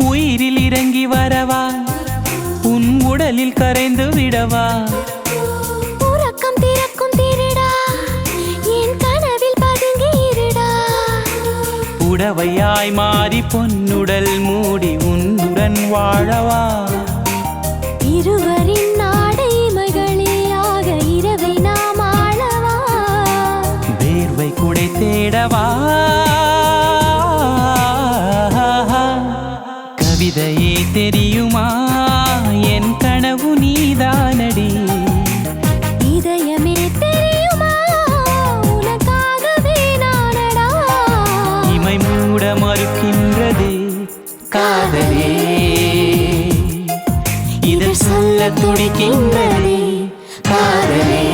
உயிரில் இறங்கி வரவா? உன் உடலில் கரைந்து விடவா?
உறக்கம் திறக்கும் திருடா, என் கனவில் பதுங்கி இருடா.
புடவையாய் மாறி பொன்னுடல் மூடி உன்னுடன் வாழவா?
இருவரின் நாடை மகளியாக இரவை நாம் ஆளவா?
வேர்வை குடை தேடவா? கவிதையே தெரியுமா? என் கனவு நீதானடி.
இதயமே தெரியுமா? உனக்காகவே நானடா.
இமை மூட மறுக்கின்றதே காதலே, இதழ் சொல்ல துடிக்கின்றதே காதலே.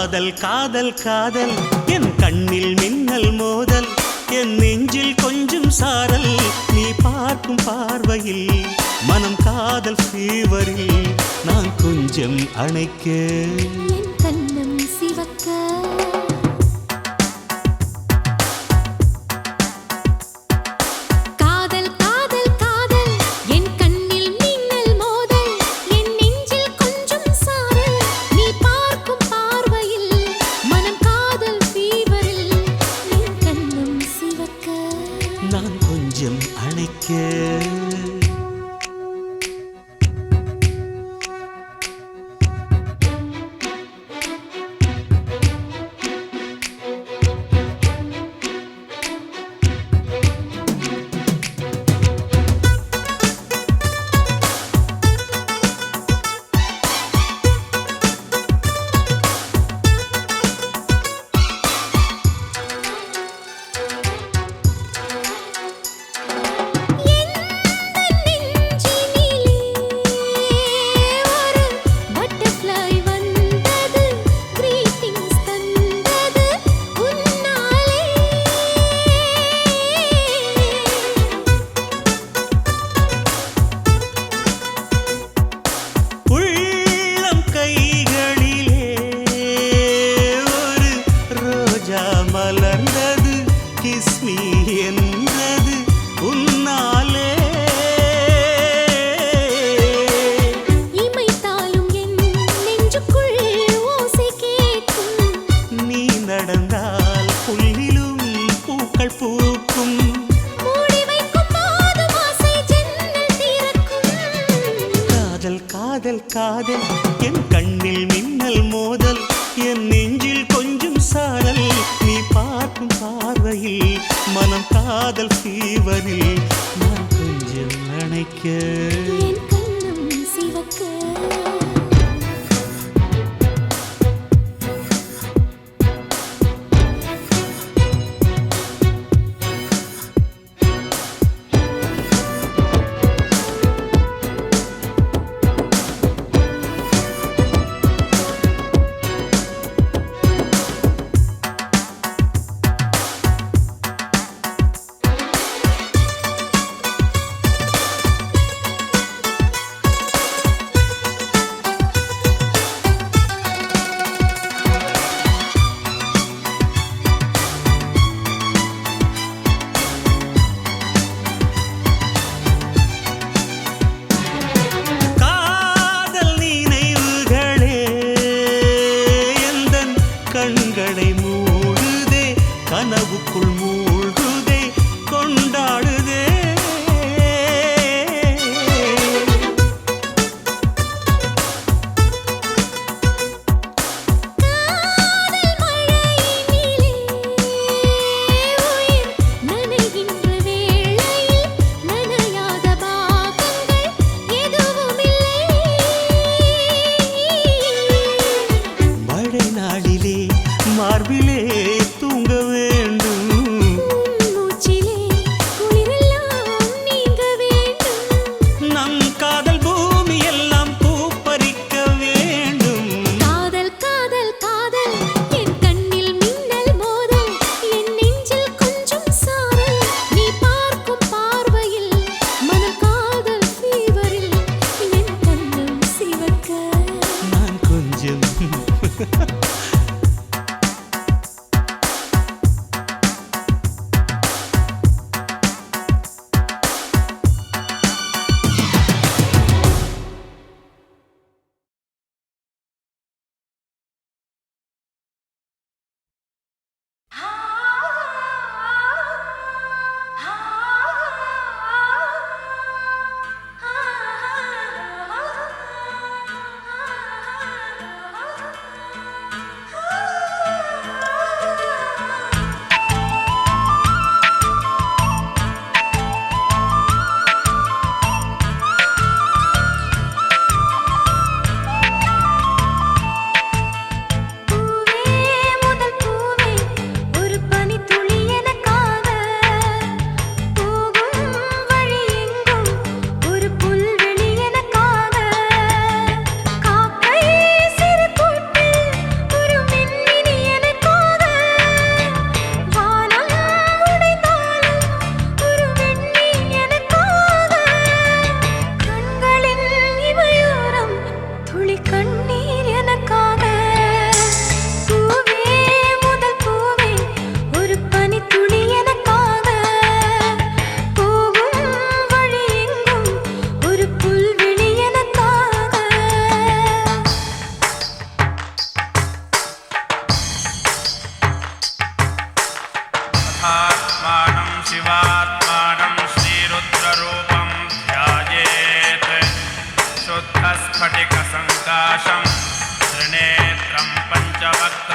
காதல் காதல் காதல் என் கண்ணில் மின்னல் மோதல் என்
என் நெஞ்சில் கொஞ்சம் சாரல் நீ பார்க்கும் பார்வையில் மனம் காதல் ஃபீவரில் நான் கொஞ்சம் அணைக்க
என் கண்ணம் சிவக்க காதல் காதல் காதல் என் கண்ணில் மின்னல் மோதல் என் நெஞ்சில் கொஞ்சம் சாரல் நீ பார்க்கும் பார்வையில் மனம் காதல் ஃபீவரில் என் கண்ணம் சிவக்க
நான் கொஞ்சம் அணைக்க உள்ளம் கைகளிலே ஒரு ரோஜா மலர்ந்தது கிஸ்மி என்றது உன்னாலே
இமைத்தாலும் என் நெஞ்சுக்குள் ஓசை கேட்கும்
நீ நடந்தால் புல்லிலும் பூக்கள் பூக்கும்
மூடி வைக்கும் போதும் ஆசை ஜன்னல் திறக்கும்
காதல் காதல் காதல் என் கண்ணில் மின்னல் மோதல் என் நெஞ்சில் கொஞ்சம் சாரல் நீ பார்க்கும் பார்வையில் மனம் காதல் ஃபீவரில் நான் கொஞ்சம் நினைக்க
என் கண்ணம் சிவக்க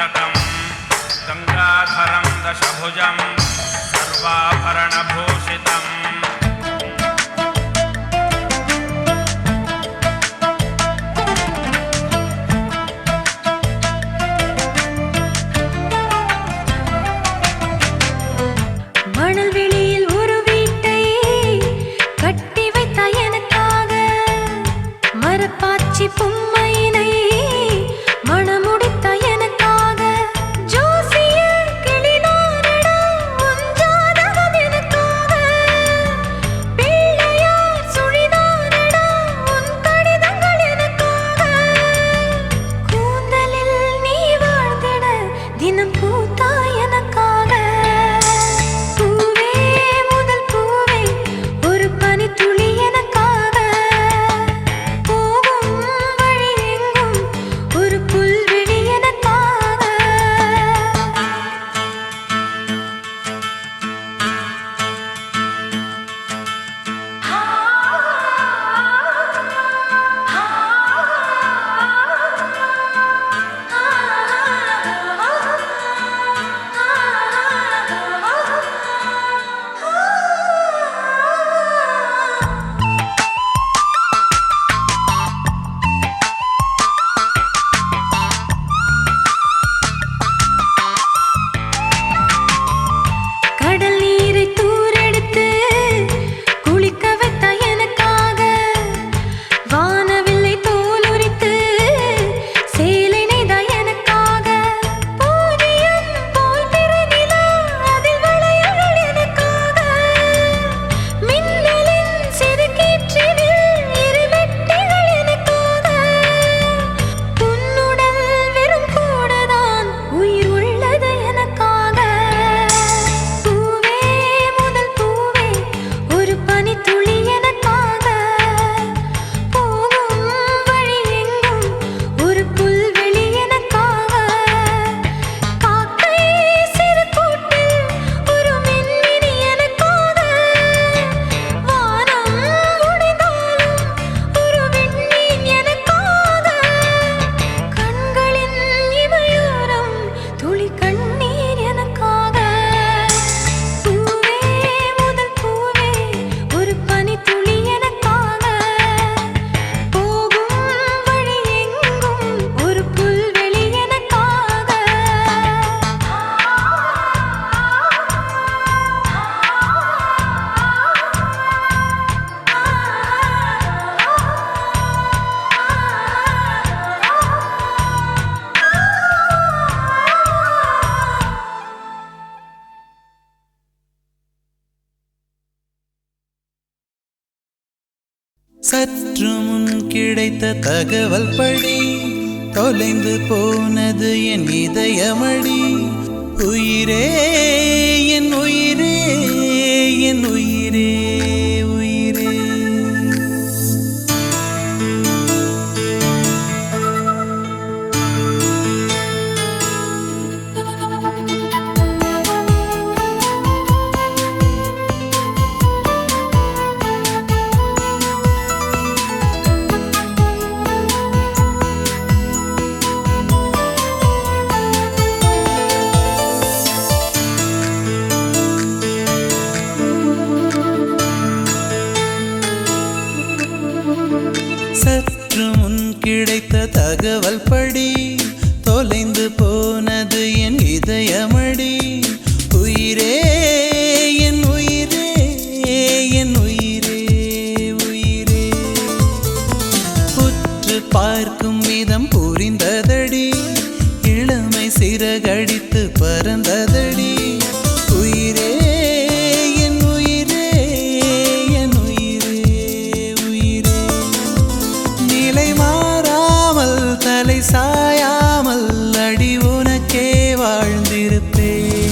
सहस्रकं गङ्गाधरं दशभुजं सर्वाभरणभूषितम्
மணல் வெளியில் ஒரு வீட்டை கட்டி வைத்த எனக்காக மரப்பாச்சி பொம்மையினை மணமுடித்த எனக்காக ஜோசிய கிளினானடா உன் ஜாதகம் எனக்காக பிள்ளையார் சுழிதானடா உன் கடிதங்கள் எனக்காக கூந்தலில் நீ வாழ்ந்திட தினம் பூத்தாய் எனக்காக பூவே முதல் பூவே ஒரு பனித்துளி எனக்காக போகும் வழி எங்கும் ஒரு புல்வெளி எனக்காக கடல் நீரை தூரெடுத்து குளிக்க வைத்த எனக்காக வானவில்லை தோல் உரித்து சேலை நெய்த எனக்காக பூஜ்யம் போல் திருநிலா அதில் வளையல்கள் எனக்காக மின்னலின் சிறுகீற்றினில் இரு வெட்டிகள் எனக்காக உன்னுடல் வெறும் கூடதான் உயிர் உள்ளது எனக்காக பூவே முதல் பூவே ஒரு பனித்துளி எனக்காக போகும் வழி எங்கும் ஒரு புல்வெளி எனக்காக காக்கை சிறு கூட்டில் ஒரு மின்மினி எனக்காக வானம் உடைந்தாலும் ஒரு விண்மீன் எனக்காக கண்களின் இமையோரம் துளி கண்ணீர் எனக்காக பூவே முதல் பூவே ஒரு பனித்துளி எனக்காக போகும் வழி எங்கும் ஒரு புல்வெளி எனக்காக
சற்று முன் கிடைத்த தகவல் படி தொலைந்து போனது என் இதயமடி உயிரே என் உயிரே என் உயிரே உயிரே சற்று முன் கிடைத்த தகவல் படி தொலைந்து போனது என் இதயமடி உயிரே என் உயிரே என் உயிரே உயிரே உற்று பார்க்கும் விதம் புரிந்ததடி இளமை சிறகடித்து பறந்ததடி உயிரே என் உயிரே என் உயிரே உயிரே நிலை மாறாமல் தலை சாயாமல் அடி உனக்கே வாழ்ந்திருப்பேன்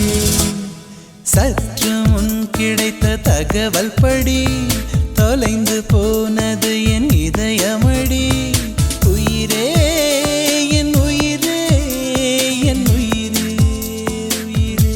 சற்று முன் கிடைத்த தகவல் படி தொலைந்து போனது என் இதயமடி உயிரே என் உயிரே என் உயிரே உயிரே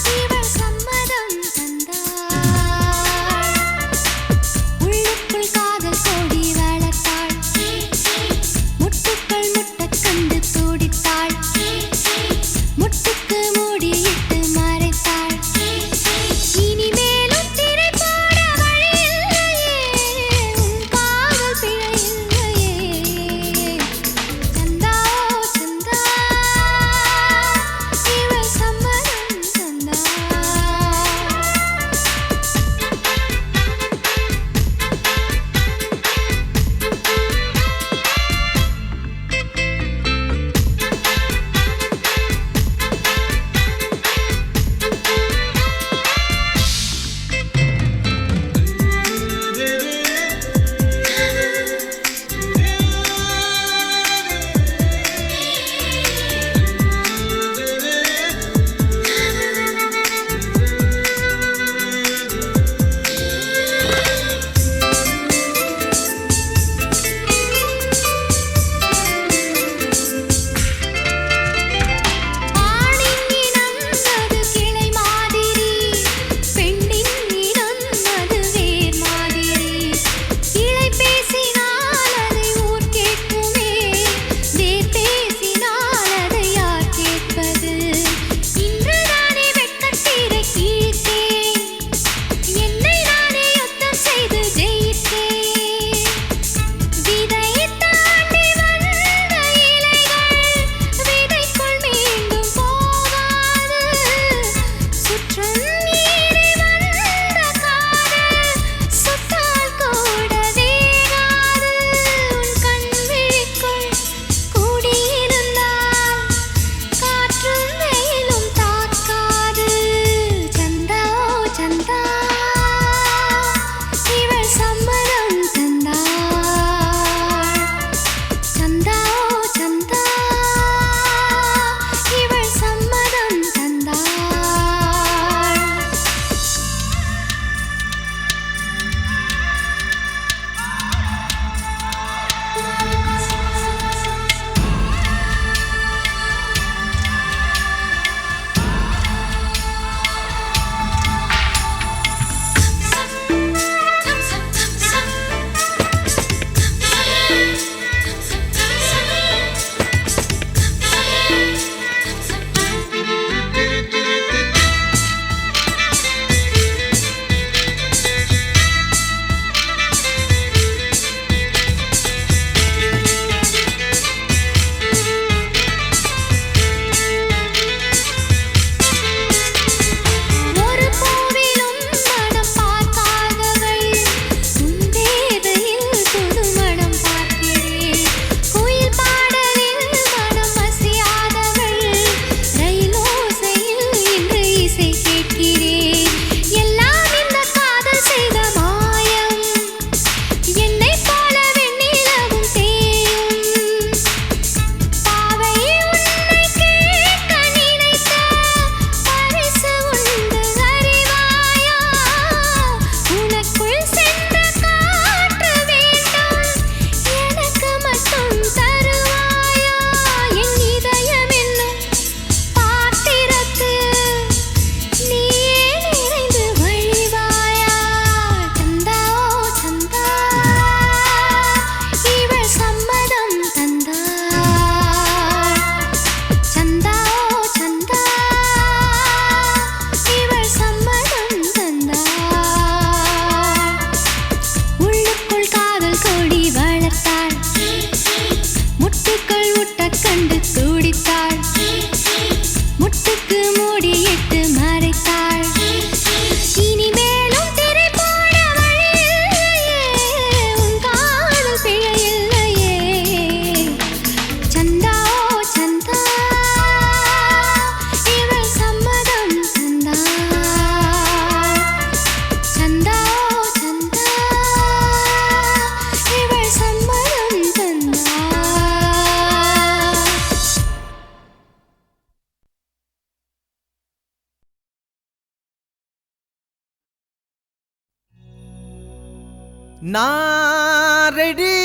நான் ரெடி,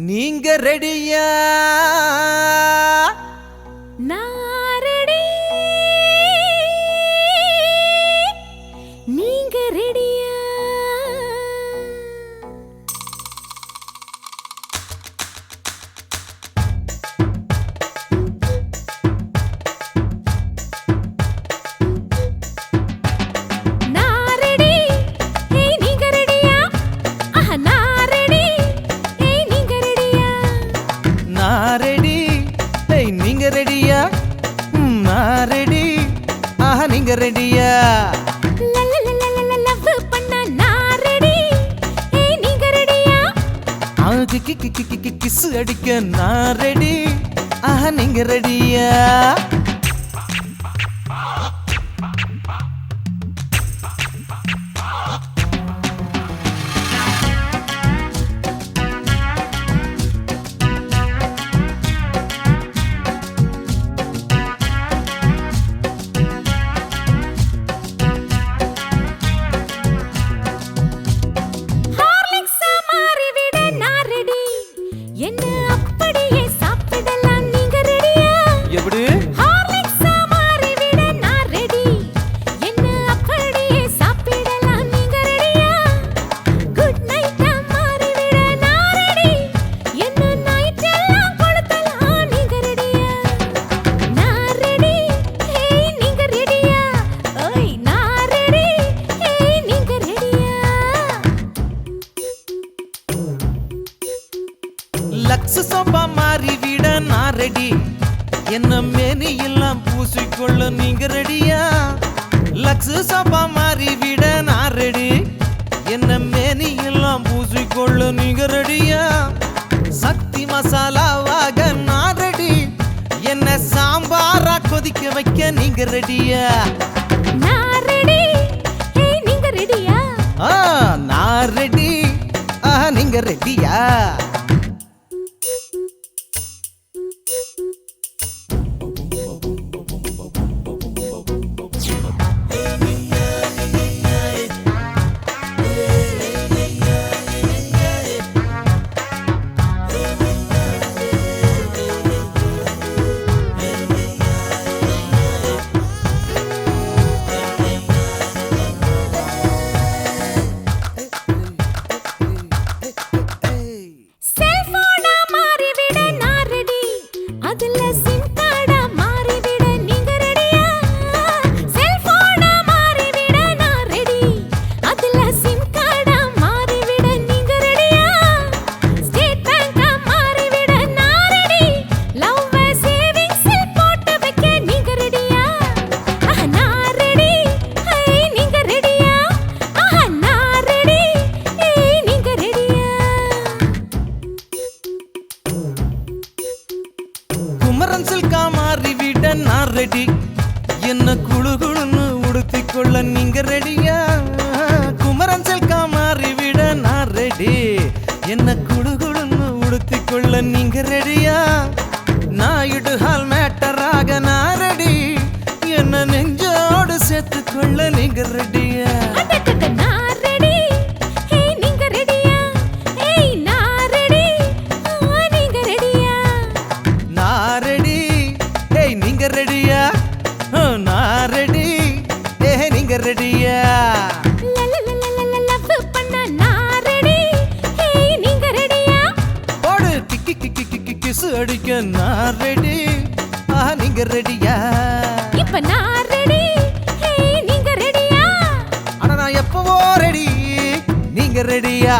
நீங்க ரெடியா?
நான் ரெடி, நீங்க ரெடியா? நான் ரெடி, ஏய் நீங்க ரெடியா? ஆஹா நான் ரெடி, ஏய் நீங்க ரெடியா?
நான் ரெடி, ஏய் நீங்க ரெடியா? நான் ரெடி, ஆஹா நீங்க ரெடியா?
லவ் பண்ண நான் ரெடி, ஏய் நீங்க ரெடியா?
கிஸ் அடிக்க நான் ரெடி, ஆஹா நீங்க ரெடியா?
ஹார்லிக்ஸா மாறிவிட நான் ரெடி, என்ன அப்படியே சாப்பிடலாம் நீங்க ரெடியா?
எப்படி?
ஹார்லிக்ஸா மாறிவிட நான் ரெடி, என்ன அப்படியே சாப்பிடலாம் நீங்க ரெடியா? குட் நைட்டா மாறிவிட நான் ரெடி, என்ன நைட் எல்லாம் கொடுத்தலாம் நீங்க ரெடியா? நான் ரெடி, ஏய் நீங்க ரெடியா? ஓய் நான் ரெடி, ஏய் நீங்க ரெடியா?
லக்ஸ் சோபா மாறி விட நான் ரெடி, என்ன மேனி எல்லாம் பூசிக்கொள்ள நீங்க ரெடியா? லக்ஸ் சோபா மாறி விட நான் ரெடி, என்ன மேனி எல்லாம் பூசிக்கொள்ள நீங்க ரெடியா? சக்தி மசாலாவாக நான் ரெடி, என்ன சாம்பாரா கொதிக்க வைக்க நீங்க ரெடியா?
நான் ரெடி, ஏய் நீங்க ரெடியா?
நான் ரெடி, நீங்க ரெடியா?
செல்போனா மாறிவிட நான் ரெடி, அதுல சிம் கார்டா மாறிவிட நீங்க ரெடியா? செல்போனா மாறிவிட நான் ரெடி, அதுல சிம் கார்டா மாறிவிட நீங்க ரெடியா? ஸ்டேட் பேங்கா மாறிவிட நான் ரெடி, லவ் சேவிங்ஸில் போட்டு வைக்க நீங்க ரெடியா? ஆஹா நான் ரெடி, ஏய் நீங்க ரெடியா? ஆஹா நான் ரெடி, ஏய் நீங்க ரெடியா?
குமரன் சில்கா மாறி விட நான் ரெடி, என்ன குழு குழுன்னு உடுத்திக் கொள்ள நீங்க ரெடியா? குமரன் சில்கா மாறி விட நான் ரெடி, என்ன குழு குழுன்னு உடுத்திக் கொள்ள நீங்க ரெடியா? நாயுடு ஹால் மேட்டராக நான் ரெடி, என்ன நெஞ்சோடு சேர்த்துக் கொள்ள நீங்க ரெடியா?
அடடட நான் ரெடி, ஏய் நீங்க ரெடியா? ஏய் நான் ரெடி, நீங்க ரெடியா?
நான் ரெடி, ஏய் நீங்க ரெடியா? நான் ரெடி, நீங்க ரெடியா?
லவ் பண்ண நான் ரெடி, ஏய் நீங்க ரெடியா?
போடு கிஸ் அடிக்க நான் ரெடி, நீங்க ரெடியா?
இப்ப நான் ரெடி, ஏய் நீங்க ரெடியா?
ஆனா நான் எப்பவோ ரெடி, நீங்க ரெடியா?